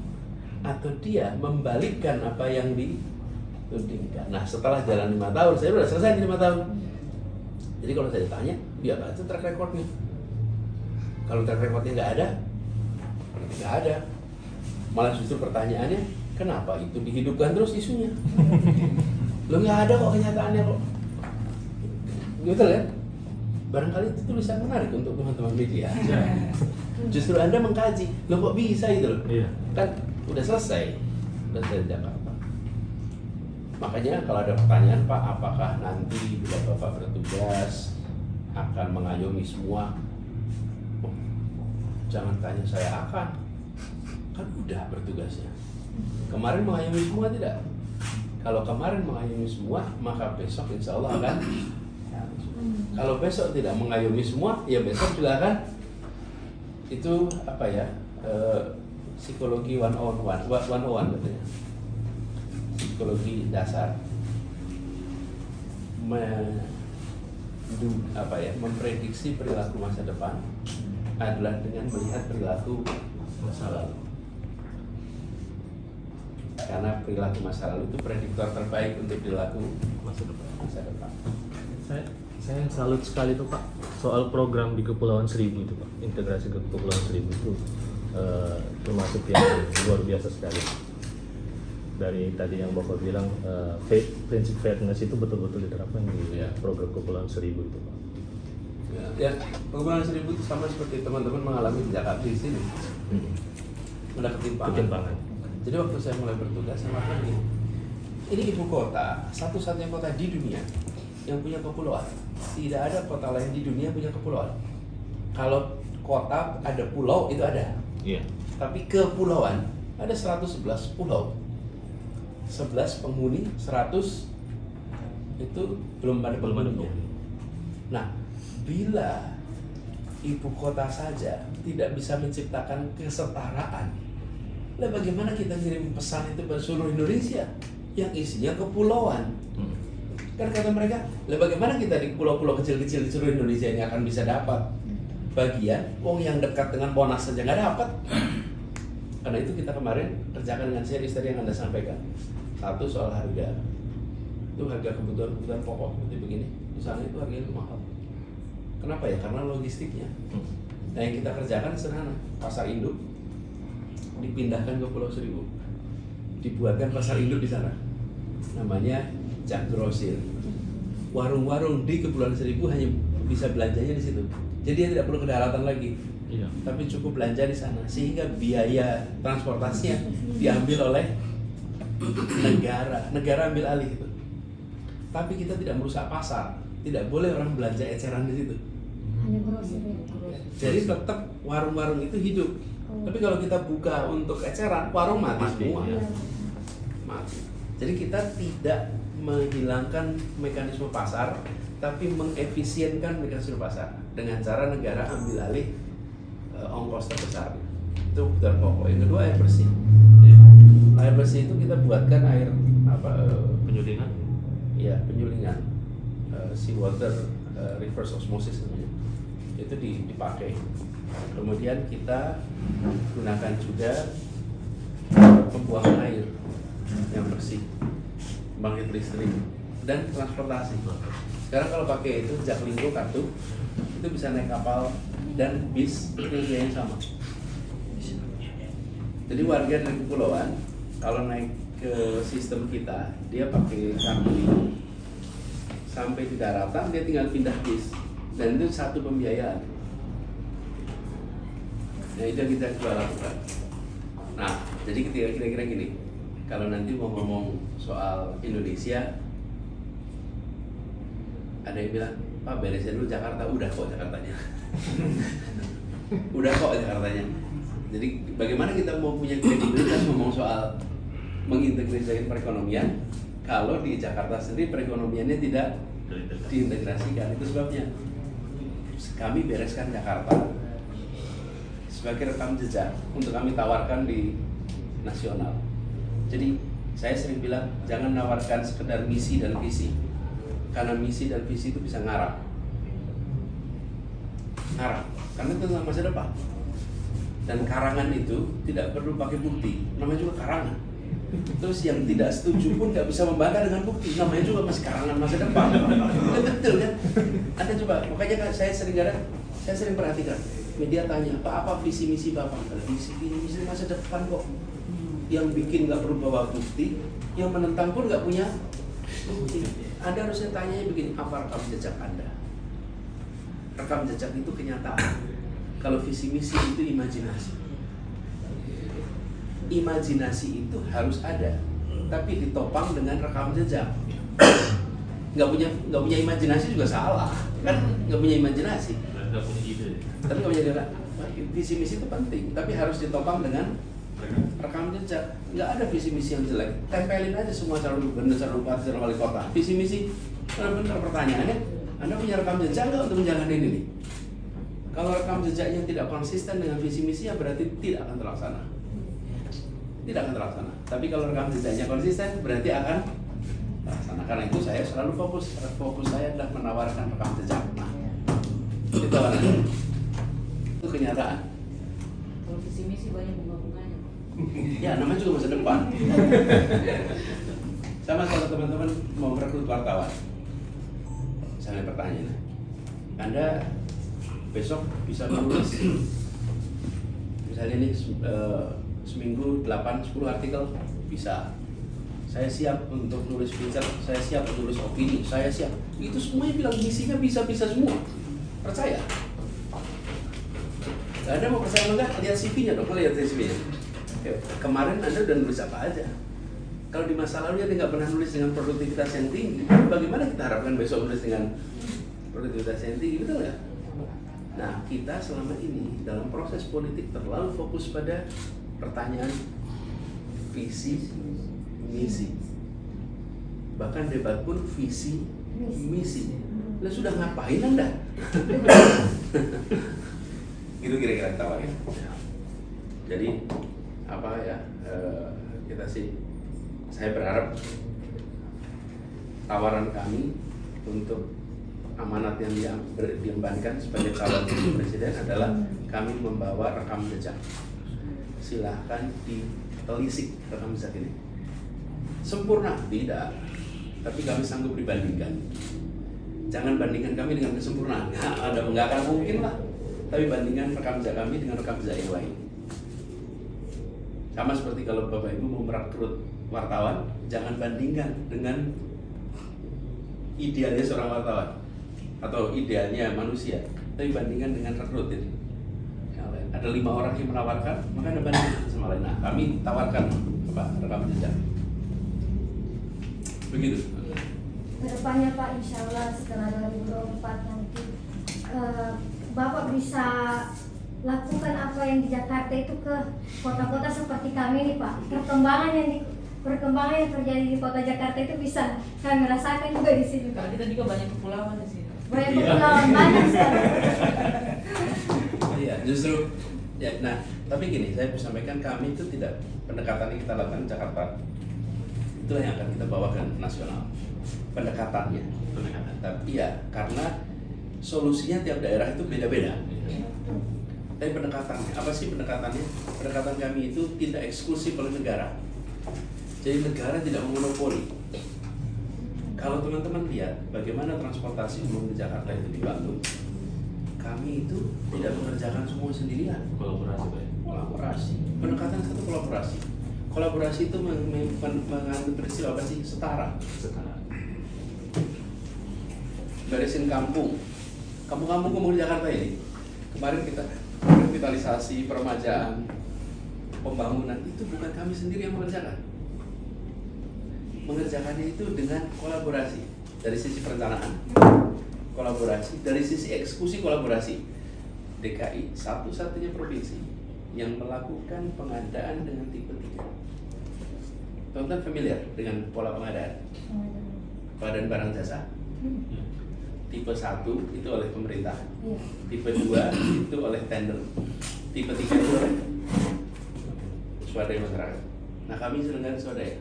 atau dia membalikkan apa yang ditudingkan. Nah, setelah jalan 5 tahun, saya sudah selesai di 5 tahun. Jadi kalau saya ditanya, dia baca track recordnya. Kalau track recordnya nggak ada. Malah justru pertanyaannya, kenapa itu dihidupkan terus isunya? Lo nggak ada kok kenyataannya kok. Gitu kan? Barangkali itu tulisan menarik untuk teman-teman media. Justru Anda mengkaji, lo kok bisa itu loh? Iya. Kan udah selesai di Jakarta. Makanya kalau ada pertanyaan, Pak, apakah nanti bila Bapak bertugas akan mengayomi semua? Oh, jangan tanya saya akan, kan udah bertugasnya. Kemarin mengayomi semua tidak? Kalau kemarin mengayomi semua, maka besok insya Allah akan. Kalau besok tidak mengayomi semua, ya besok juga akan. Itu apa ya? Psikologi 101 katanya. Psikologi dasar. Memprediksi perilaku masa depan adalah dengan melihat perilaku masa lalu. Karena perilaku masa lalu itu prediktor terbaik untuk perilaku masa depan. Saya salut sekali tuh Pak soal program di Kepulauan Seribu itu Pak, integrasi ke Kepulauan Seribu itu termasuk yang luar biasa sekali. Dari tadi yang Bapak bilang prinsip fairness itu betul-betul diterapkan di program Kepulauan Seribu itu Pak. Ya, Kepulauan Seribu itu sama seperti teman-teman mengalami di Jakarta di sini. Ada ketimpangan. Jadi waktu saya mulai bertugas sama ini ibu kota, satu-satunya kota di dunia yang punya kepulauan. Tidak ada kota lain di dunia punya kepulauan. Kalau kota ada pulau itu ada. Iya. Tapi kepulauan ada 111 pulau. 11 penghuni, 100 itu belum ada penghuninya. Nah, bila ibu kota saja tidak bisa menciptakan kesetaraan, lah bagaimana kita kirim pesan itu ke seluruh Indonesia yang isinya kepulauan? Kan kata mereka, lah bagaimana kita di pulau-pulau kecil-kecil di seluruh Indonesia ini akan bisa dapat bagian? Wong yang dekat dengan Monas saja nggak dapat. Karena itu kita kemarin kerjakan dengan series tadi yang Anda sampaikan. Satu soal harga, itu harga kebutuhan pokok seperti begini. Di sana itu harganya mahal. Kenapa ya? Karena logistiknya. Nah yang kita kerjakan sederhana, pasar induk dipindahkan ke Pulau Seribu, dibuatkan pasar induk di sana. Namanya Jak Grosir. Warung-warung di Kepulauan Seribu hanya bisa belanjanya di situ. Jadi dia tidak perlu ke daratan lagi. Iya. Tapi cukup belanja di sana sehingga biaya transportasinya diambil oleh negara ambil alih itu. Tapi kita tidak merusak pasar, tidak boleh orang belanja eceran di situ. Hanya grosir. Jadi tetap warung-warung itu hidup. Tapi kalau kita buka untuk eceran, warung mati semua. Mati. Jadi kita tidak menghilangkan mekanisme pasar, tapi mengefisienkan mekanisme pasar dengan cara negara ambil alih ongkos terbesar. Itu kebutuhan pokok. Yang kedua air bersih. Air bersih itu kita buatkan air penyulingan. Ya, penyulingan. Seawater reverse osmosis namanya. Itu dipakai. Kemudian kita gunakan juga pembuangan air yang bersih, pembangkit listrik dan transportasi. Sekarang kalau pakai itu Jaklingko kartu itu bisa naik kapal dan bis yang sama. Jadi warga dari kepulauan kalau naik ke sistem kita dia pakai kartu ini sampai di daratan dia tinggal pindah bis dan itu satu pembiayaan. Nah itu yang kita coba lakukan. Nah jadi kira-kira gini, kalau nanti mau ngomong soal Indonesia, ada yang bilang, Pak beresin dulu Jakarta, udah kok Jakartanya. Udah kok Jakartanya. Jadi bagaimana kita mau punya kredibilitas ngomong soal mengintegrasikan perekonomian kalau di Jakarta sendiri perekonomiannya tidak diintegrasikan. Itu sebabnya kami bereskan Jakarta sebagai rekam jejak untuk kami tawarkan di nasional. Jadi saya sering bilang jangan nawarkan sekedar misi dan visi, karena misi dan visi itu bisa ngarang. ngarang karena itu tentang masa depan. Dan karangan itu tidak perlu pakai bukti, namanya juga karangan. Terus yang tidak setuju pun nggak bisa membantah dengan bukti, namanya juga masih karangan masa depan. Betul kan? Anda coba, makanya kan saya sering perhatikan media tanya, apa visi misi Bapak? Visi misi masa depan kok. Yang bikin nggak perlu bawa bukti, yang menentang pun nggak punya bukti. Anda harusnya tanya begini, apa rekam jejak Anda? Rekam jejak itu kenyataan. Kalau visi misi itu imajinasi. Imajinasi itu harus ada, tapi ditopang dengan rekam jejak. Nggak punya imajinasi juga salah, kan? Nggak punya imajinasi. Nggak punya ide. Tapi nggak punya ide. Visi misi itu penting, tapi harus ditopang dengan rekam jejak. Nggak ada visi misi yang jelek. Tempelin aja semua calon gubernur, calon bupati, calon wali kota. Visi misi benar-benar pertanyaannya, Anda punya rekam jejak nggak untuk menjalankan ini nih? Kalau rekam jejaknya tidak konsisten dengan visi misi, ya berarti tidak akan terlaksana. Tidak akan terlaksana. Tapi kalau rekam jejaknya konsisten, berarti akan terlaksana. Karena itu saya selalu fokus saya adalah menawarkan rekam jejak. Nah, itu apa? Itu kenyataan. Kalau visi misi banyak bunga-bunganya. Ya, namanya juga masa depan. Sama kalau teman-teman mau merekrut wartawan, saya bertanya, Anda besok bisa menulis misalnya nih seminggu 8-10 artikel, bisa. Saya siap untuk nulis feature, saya siap untuk nulis opini, saya siap. Itu semuanya bilang misinya bisa-bisa semua. Percaya? Gak ada mau percaya enggak? Lihat CV-nya dong, lihat CV-nya. Kemarin Anda udah nulis apa aja? Kalau di masa lalu dia nggak pernah nulis dengan produktivitas yang tinggi, bagaimana kita harapkan besok nulis dengan produktivitas yang tinggi, betul nggak? Nah, kita selama ini dalam proses politik terlalu fokus pada pertanyaan visi, misi. Bahkan debat pun visi, misi. Lah sudah ngapain Anda? Itu kira-kira tawarin. Jadi apa ya? Kita sih, saya berharap tawaran kami untuk amanat yang diembankan sebagai calon presiden adalah kami membawa rekam jejak. Silahkan ditelisik rekam jejak ini. Sempurna? Tidak. Tapi kami sanggup dibandingkan. Jangan bandingkan kami dengan kesempurnaan. Nggak akan mungkin lah. Tapi bandingkan rekam jejak kami dengan rekam jejak yang lain. Sama seperti kalau Bapak Ibu mau merekrut wartawan, jangan bandingkan dengan idealnya seorang wartawan atau idealnya manusia, tapi bandingkan dengan rekrut ini. Ada 5 orang yang menawarkan, maka Anda bandingkan sama lain. Nah, kami tawarkan apa? Rekam jejak. Begitu. Kedepannya Pak, insya Allah setelah 2024 nanti Bapak bisa lakukan apa yang di Jakarta itu ke kota-kota seperti kami nih Pak. Perkembangan yang terjadi di kota Jakarta itu bisa kami rasakan juga di sini. Kalau kita juga banyak kepulauan di sini. Banyak kepulauan, banyak sekali. Iya, justru ya. Nah, tapi gini, saya bisa sampaikan kami itu tidak, pendekatan yang kita lakukan di Jakarta itulah yang akan kita bawa ke nasional. Pendekatannya. Tapi ya, karena solusinya tiap daerah itu beda-beda. Tapi pendekatannya, apa sih pendekatannya? Pendekatan kami itu tidak eksklusif oleh negara. Jadi negara tidak memonopoli. Kalau teman-teman lihat bagaimana transportasi umum di Jakarta itu dibangun, kami itu tidak mengerjakan semua sendirian. Kolaborasi, Pak. Kolaborasi. Pendekatan satu kolaborasi. Kolaborasi itu mengandung prinsip apa sih? Setara. Beresin kampung. Kampung-kampung umum di Jakarta ini. Kemarin kita revitalisasi, peremajaan, pembangunan itu bukan kami sendiri yang mengerjakan. Mengerjakannya itu dengan kolaborasi dari sisi perencanaan, kolaborasi dari sisi eksekusi, kolaborasi. DKI satu-satunya provinsi yang melakukan pengadaan dengan tipe 3. Teman-teman familiar dengan pola pengadaan? Pengadaan barang jasa. Tipe 1 itu oleh pemerintah, tipe 2 itu oleh tender, tipe 3 itu oleh swadaya masyarakat. Nah, kami selenggara swadaya.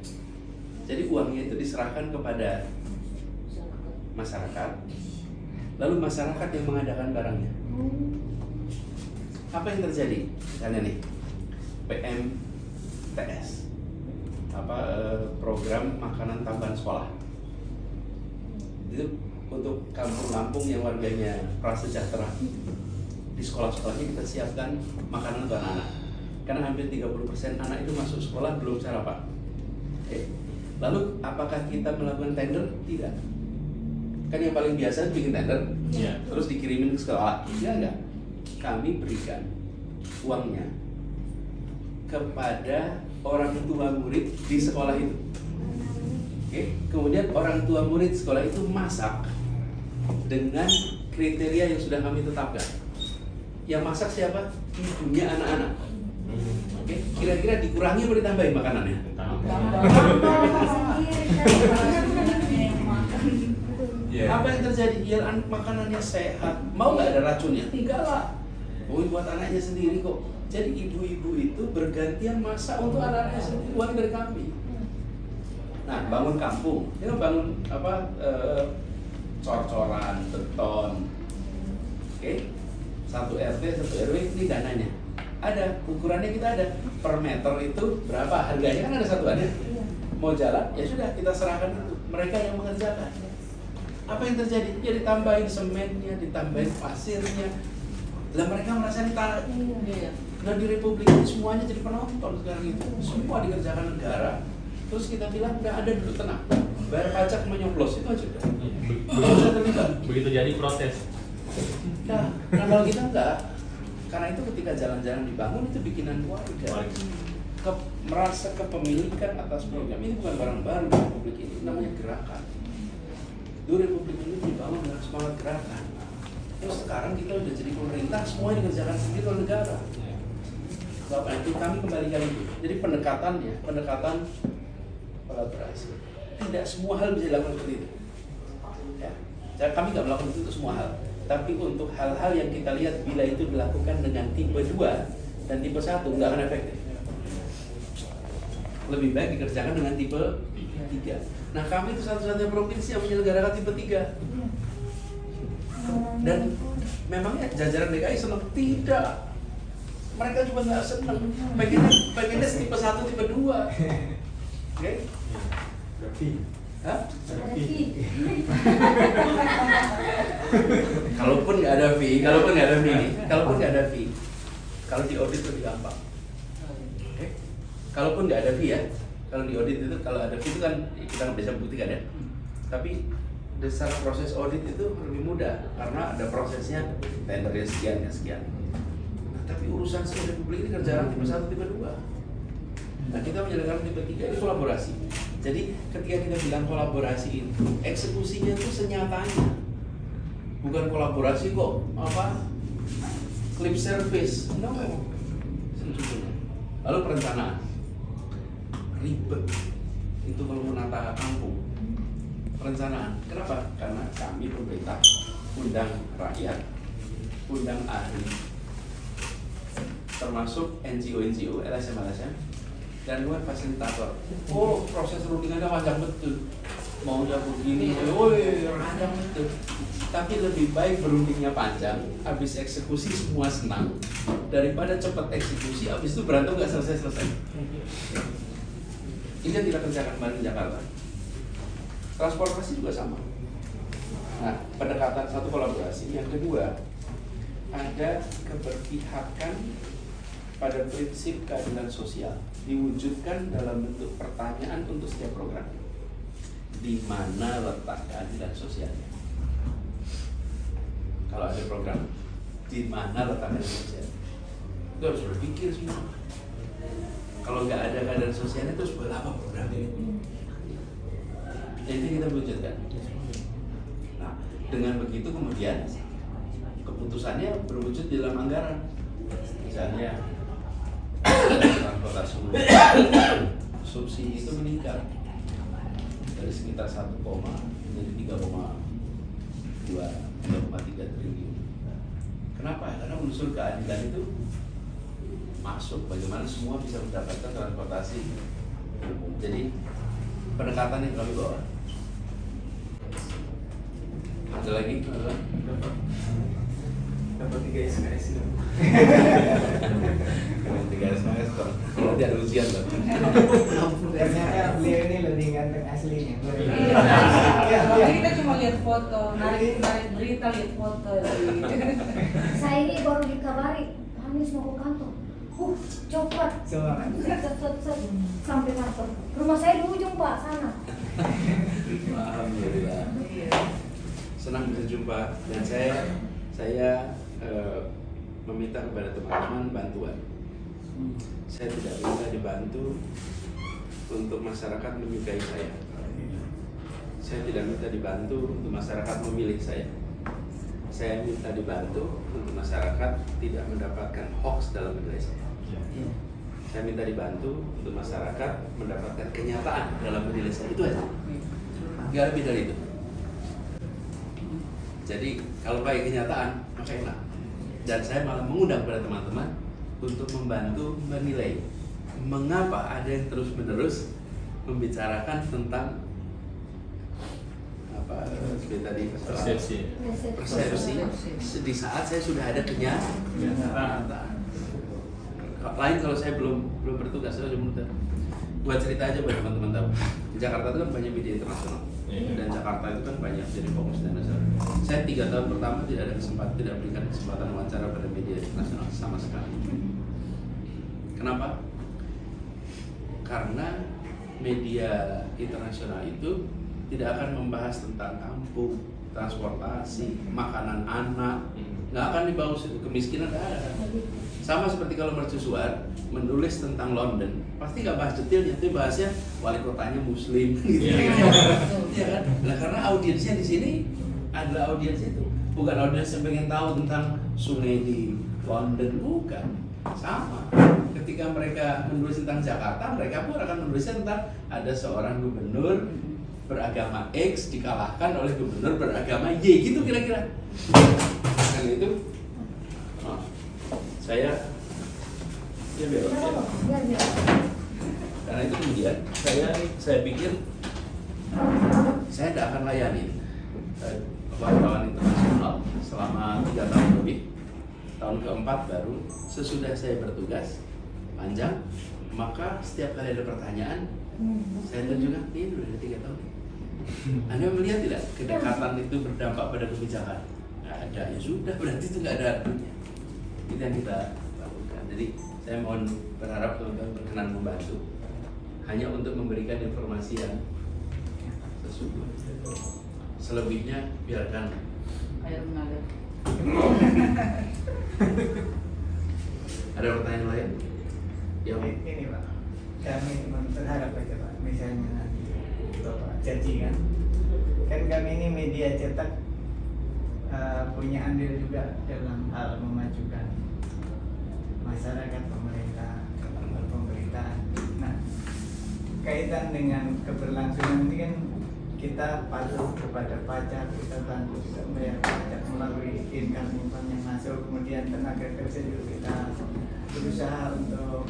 Jadi uangnya itu diserahkan kepada masyarakat, lalu masyarakat yang mengadakan barangnya. Apa yang terjadi? Misalnya nih, PMTS, program makanan tambahan sekolah. Itu untuk kampung-kampung yang warganya prasejahtera. Di sekolah-sekolahnya kita siapkan makanan untuk anak-anak. Karena hampir 30% anak itu masuk sekolah belum sarapan. Oke. Lalu apakah kita melakukan tender? Tidak. Kan yang paling biasa bikin tender, terus dikirimin ke sekolah. Enggak. Kami berikan uangnya kepada orang tua murid di sekolah itu. Oke. Kemudian orang tua murid sekolah itu masak dengan kriteria yang sudah kami tetapkan. Yang masak siapa? Ibunya anak-anak. Oke. Kira-kira dikurangi atau ditambahin makanannya? Apa yang terjadi? Ya, makanannya sehat. Mau nggak ada racunnya? Enggak lah. Mau buat anaknya sendiri kok. Jadi ibu-ibu itu bergantian masak untuk anak-anaknya sendiri, uang dari kami. Nah, bangun kampung, kita bangun cor-coran, beton. Oke, 1 RT, 1 RW, ini dananya. Ada, ukurannya kita ada. Per meter itu berapa? Harganya kan ada satuannya. Mau jalan, ya sudah kita serahkan itu. Mereka yang mengerjakan. Apa yang terjadi? Ya ditambahin semennya, ditambahin pasirnya. Lah mereka merasa ditarik. Nah di Republik ini semuanya jadi penonton sekarang itu. Semua dikerjakan negara. Terus kita bilang udah ada dulu, tenang. Bayar pajak menyoblos itu aja udah. Begitu jadi protes. Nah kalau kita enggak. Karena itu ketika jalan-jalan dibangun itu bikinan warga. Merasa kepemilikan atas program ini bukan barang baru di Republik ini, namanya gerakan. Dulu Republik ini dibangun dengan semangat gerakan. Terus sekarang kita udah jadi pemerintah, semua dikerjakan sendiri oleh negara. Bapak itu kami kembalikan itu. Jadi pendekatan kolaborasi. Tidak semua hal bisa dilakukan seperti itu. Ya. Kami nggak melakukan itu untuk semua hal. Tapi untuk hal-hal yang kita lihat bila itu dilakukan dengan tipe 2 dan tipe 1 nggak akan efektif. Lebih baik dikerjakan dengan tipe 3. Nah kami itu satu-satunya provinsi yang menyelenggarakan tipe 3. Dan memangnya jajaran DKI senang? Tidak. Mereka juga nggak senang. Pengennya tipe 1, tipe 2. Oke? Hah? Kalaupun nggak ada fee, kalau di audit lebih gampang. Oke? Kalaupun nggak ada fee ya, kalau di audit itu kalau ada fee itu kan kita nggak bisa buktikan ya. Tapi dasar proses audit itu lebih mudah karena ada prosesnya tendernya sekian. Nah, tapi urusan seluruh Republik ini kerjaan tipe 1, tipe 2. Nah kita menjalankan tipe 3 ini kolaborasi. Jadi ketika kita bilang kolaborasi itu eksekusinya itu senyatanya, bukan kolaborasi kok lip service. No. Lalu perencanaan ribet itu kalau menata kampung. Perencanaan. Kenapa? Karena kami pemerintah undang rakyat, undang ahli, termasuk NGO, LSM, dan luar fasilitator. Oh, proses rundingannya panjang betul. Maunya begini, panjang betul. Tapi lebih baik berundingnya panjang, habis eksekusi semua senang, daripada cepat eksekusi, habis itu berantem nggak selesai. Ini yang kita kerjakan kemarin di Jakarta. Transportasi juga sama. Nah, pendekatan satu kolaborasi, yang kedua ada keberpihakan pada prinsip keadilan sosial diwujudkan dalam bentuk pertanyaan untuk setiap program. Di mana letak keadilan sosialnya? Kalau ada program, di mana letak keadilan sosial? Itu harus berpikir semua. Kalau nggak ada keadilan sosialnya, terus buat apa program ini? Jadi kita wujudkan. Nah, dengan begitu kemudian keputusannya berwujud di dalam anggaran. Misalnya transportasi subsidi itu meningkat dari sekitar 1, menjadi 3,3 triliun. Kenapa? Karena unsur keadilan itu masuk. Bagaimana semua bisa mendapatkan transportasi. Jadi pendekatan yang kami bawa. Ada lagi? dapat 3 SKS dong. 3 SKS dong. Nanti ada ujian loh. Ternyata beliau ini lebih ganteng aslinya. Iya, kita cuma lihat foto, narik berita, lihat foto. Saya ini baru dikabari, Hanis mau ke kantor. Cepat. Semangat. Set. Sampai kantor. Rumah saya di ujung Pak, sana. Alhamdulillah. Senang bisa jumpa dan saya meminta kepada teman-teman bantuan. Saya tidak minta dibantu untuk masyarakat menyukai saya. Saya tidak minta dibantu untuk masyarakat memilih saya. Saya minta dibantu untuk masyarakat tidak mendapatkan hoax dalam nilai saya. Saya minta dibantu untuk masyarakat mendapatkan kenyataan dalam menilai saya. Itu aja. Nggak lebih dari itu. Jadi kalau pakai kenyataan maka enak. Dan saya malah mengundang kepada teman-teman untuk membantu menilai mengapa ada yang terus-menerus membicarakan tentang apa seperti tadi persepsi di saat saya sudah ada kenyataan. Lain kalau saya belum bertugas, saya belum buat cerita aja buat teman-teman tahu. Di Jakarta itu kan banyak media internasional dan Jakarta itu kan banyak jadi fokus internasional. Saya 3 tahun pertama tidak berikan kesempatan wawancara pada media internasional sama sekali. Kenapa? Karena media internasional itu tidak akan membahas tentang kampung, transportasi, makanan anak, nggak akan dibahas itu, kemiskinan nggak ada. Sama seperti kalau mercusuar menulis tentang London, pasti nggak bahas detailnya, tapi bahasnya wali kotanya Muslim, gitu ya kan? Nah, karena audiensnya di sini adalah audiens itu, bukan audiens yang pengen tahu tentang sungai di London, bukan. Sama. Ketika mereka menulis tentang Jakarta, mereka pun akan menulisnya tentang ada seorang gubernur beragama X dikalahkan oleh gubernur beragama Y, gitu kira-kira. Karena itu, saya ya biar. Karena itu kemudian saya pikir saya tidak akan layanin wartawan internasional selama 3 tahun lebih. Tahun keempat baru sesudah saya bertugas panjang, maka setiap kali ada pertanyaan saya tunjukkan ini udah ada 3 tahun. Anda melihat tidak kedekatan itu berdampak pada kebijakan? Nggak ada, ya sudah berarti itu nggak ada artinya. Itu yang kita lakukan. Jadi saya mohon berharap teman-teman berkenan membantu hanya untuk memberikan informasi yang sesuai. Selebihnya biarkan Air mengalir. Ada pertanyaan lain? Ya, ini Pak, kami berharap aja Pak, misalnya nanti Bapak janji kan kami ini media cetak punya andil juga dalam hal memajukan masyarakat, pemerintah, pemerintahan. Nah, kaitan dengan keberlangsungan ini kan kita patuh kepada pajak, kita bantu juga membayar pajak melalui income yang masuk, kemudian tenaga kerja juga kita berusaha untuk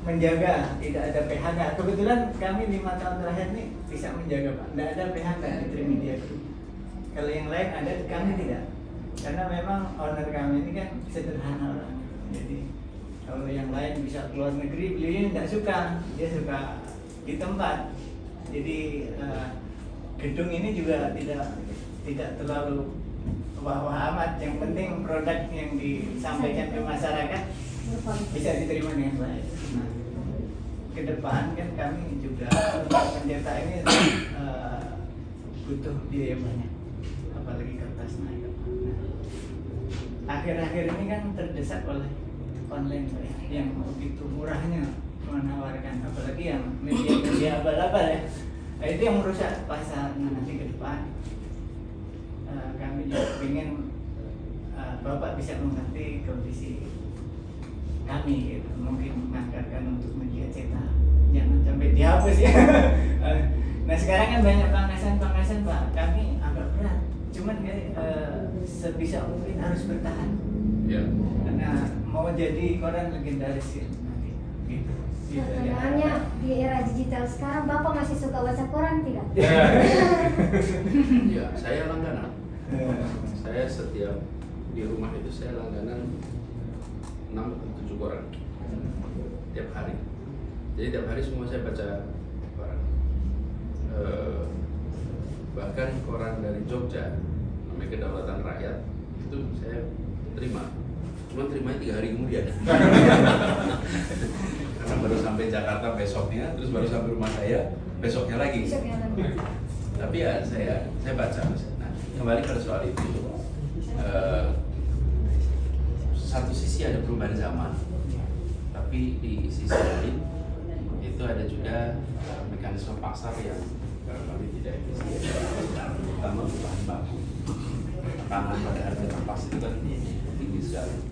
menjaga tidak ada PHK. Kebetulan kami 5 tahun terakhir ini bisa menjaga Pak, tidak ada PHK di Trimedia Group. Kalau yang lain ada, kami tidak, karena memang owner kami ini kan sederhana orang. Jadi kalau yang lain bisa keluar negeri, beliau tidak suka, dia suka di tempat. Jadi gedung ini juga tidak terlalu wah-wah amat. Yang penting produk yang disampaikan ke masyarakat bisa diterima dengan baik. Nah, ke depan kan kami juga mencetak ini butuh biaya banyak, apalagi kertas naik. Nah, akhir-akhir ini kan terdesak oleh online Pak, yang begitu murahnya menawarkan, apalagi yang media abal-abal ya. Nah, itu yang merusak pasar. Nah, nanti ke depan kami juga ingin Bapak bisa mengerti kondisi kami gitu. Mungkin menganggarkan untuk media cetak, jangan sampai dihapus ya. Nah, sekarang kan banyak pangkasan Pak, kami agak berat, cuman sebisa mungkin harus bertahan ya. Karena mau jadi koran legendaris ya nanti gitu. Pertanyaannya, di era digital sekarang Bapak masih suka baca koran tidak? Ya, saya langganan. Saya setiap di rumah itu saya langganan 6 atau 7 koran tiap hari. Jadi tiap hari semua saya baca koran. Bahkan koran dari Jogja, namanya Kedaulatan Rakyat, itu saya terima. Cuma terimanya 3 hari kemudian. Karena baru sampai Jakarta besoknya, terus baru sampai rumah saya besoknya lagi. Tapi ya saya baca. Nah, kembali pada soal itu, satu sisi ada perubahan zaman, tapi di sisi lain itu ada juga mekanisme pasar yang barangkali tidak efisien, terutama bahan baku. Tekanan pada harga kapas itu kan tinggi sekali.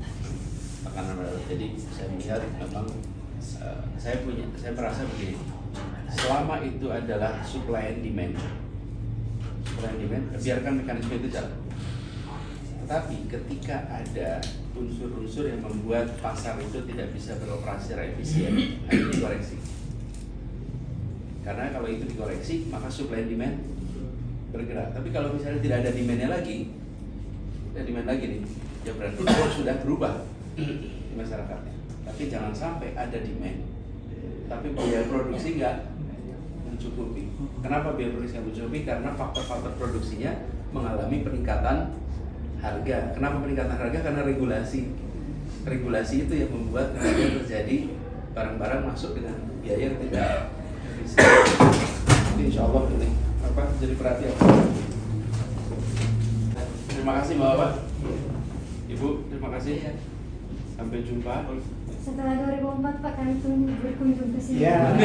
Tekanan pada, jadi saya melihat memang saya merasa begini, selama itu adalah supply and demand, biarkan mekanisme itu jalan. Tetapi ketika ada unsur-unsur yang membuat pasar itu tidak bisa beroperasi secara efisien, itu dikoreksi. Karena kalau itu dikoreksi, maka supply and demand bergerak. Tapi kalau misalnya tidak ada demand-nya lagi, nih, ya berarti itu sudah berubah di masyarakatnya. Tapi jangan sampai ada demand, tapi biaya produksi nggak mencukupi. Kenapa biaya produksi nggak mencukupi? Karena faktor-faktor produksinya mengalami peningkatan harga. Kenapa peningkatan harga? Karena regulasi. Regulasi itu yang membuat terjadi barang-barang masuk dengan biaya yang tidak efisien. Jadi insya Allah ini jadi perhatian. Terima kasih Bapak, Ibu. Terima kasih. Sampai jumpa. Setelah 2004 Pak kami berkunjung ke sini. Ya.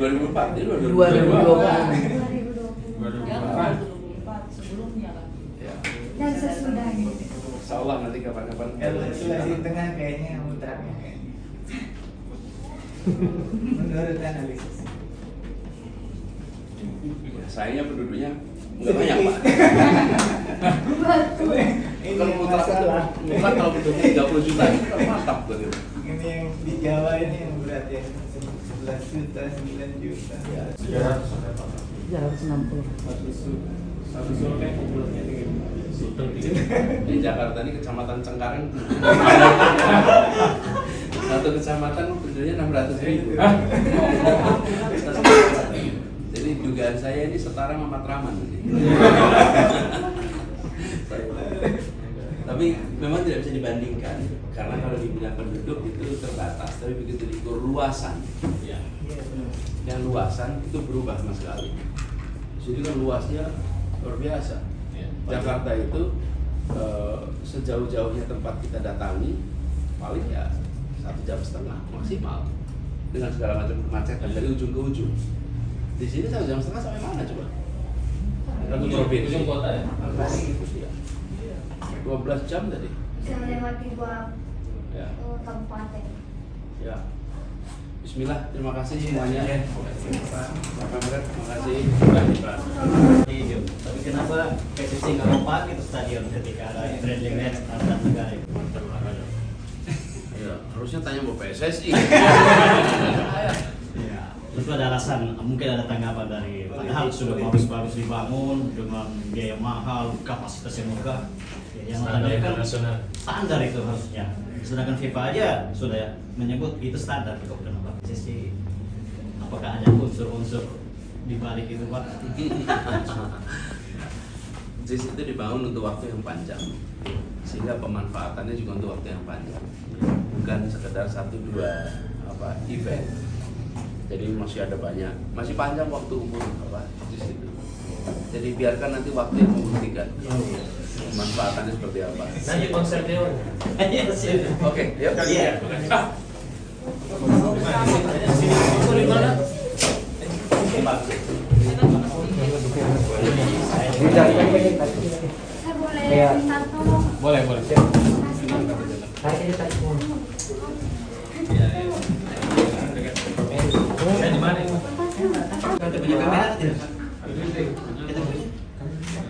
2004 ini 2020. 2024 sebelumnya kan. Ya. Dan sesudahnya. Insya Allah nanti kapan-kapan. Sulawesi Tengah kayaknya mutlaknya kayaknya. Menurut analisis. Sayangnya penduduknya nggak banyak Pak. Ini Kalau mutlak masalah. mutlak kalau penduduknya 30 juta itu mantap betul. Ini yang di Jawa ini yang berat ya, 11 juta, 9 juta. Ya. 360. Satu sore populasinya tinggi. Di Jakarta ini kecamatan Cengkareng. Satu kecamatan penduduknya 600.000. Jadi dugaan saya ini setara sama Matraman. Tapi memang tidak bisa dibandingkan karena kalau dibilang penduduk itu terbatas, tapi begitu diukur luasan, ya, yang luasan itu berubah sama sekali. Jadi kan luasnya luar biasa. Jakarta itu sejauh-jauhnya tempat kita datangi paling ya 1,5 jam maksimal dengan segala macam kemacetan dari ujung ke ujung. Di sini 1,5 jam sampai mana coba? Satu provinsi. Ujung kota ya. 12 jam tadi. Bisa melewati dua Ya. kabupaten. Ya. Bismillah, terima kasih semuanya. Pak Kamret, terima kasih. Tapi kenapa PSSI nggak mau pakai itu stadion ketika ada friendly match antar negara? Ya, harusnya tanya mau PSSI. Ya, tentu ada alasan, mungkin ada tanggapan dari padahal sudah bagus-bagus dibangun dengan biaya mahal, kapasitas yang megah. Ya, yang ada kan standar itu harusnya. Sedangkan FIFA aja sudah menyebut itu standar. Kenapa PSSI? Apakah ada unsur-unsur di balik itu Pak? JIS itu dibangun untuk waktu yang panjang, sehingga pemanfaatannya juga untuk waktu yang panjang, bukan sekedar 1-2 event. Jadi masih ada banyak, masih panjang waktu umur JIS itu. Jadi biarkan nanti waktu yang membuktikan manfaatannya seperti apa. Nanti konsepnya. Oke, yuk. Iya. Di mana? Saya boleh minta tolong. Boleh. Ya di mana? Ada punya kamera tidak?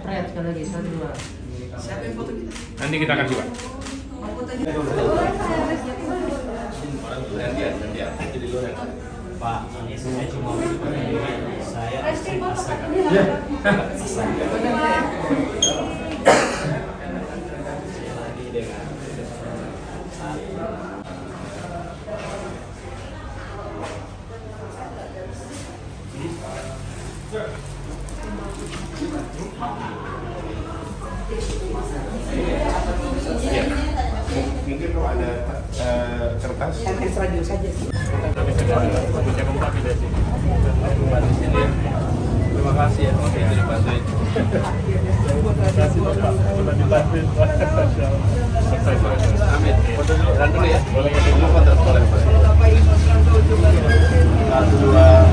Pret sekali lagi, 1, 2. Siapa yang foto kita? Nanti kita akan coba. Gantian. Jadi lu yang Pak, ini saya cuma saya Resting foto asalkan. katanya. lagi dengan Ya. Mungkin kalau ada kertas. radio saja. Terima kasih ya, oke dibantuin. Terima kasih Bapak, sudah dibantuin. Amin. Foto dulu, jalan dulu ya. Boleh dulu foto boleh. Satu dua.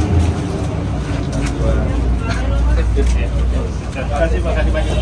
Terima kasih Pak, kasih banyak.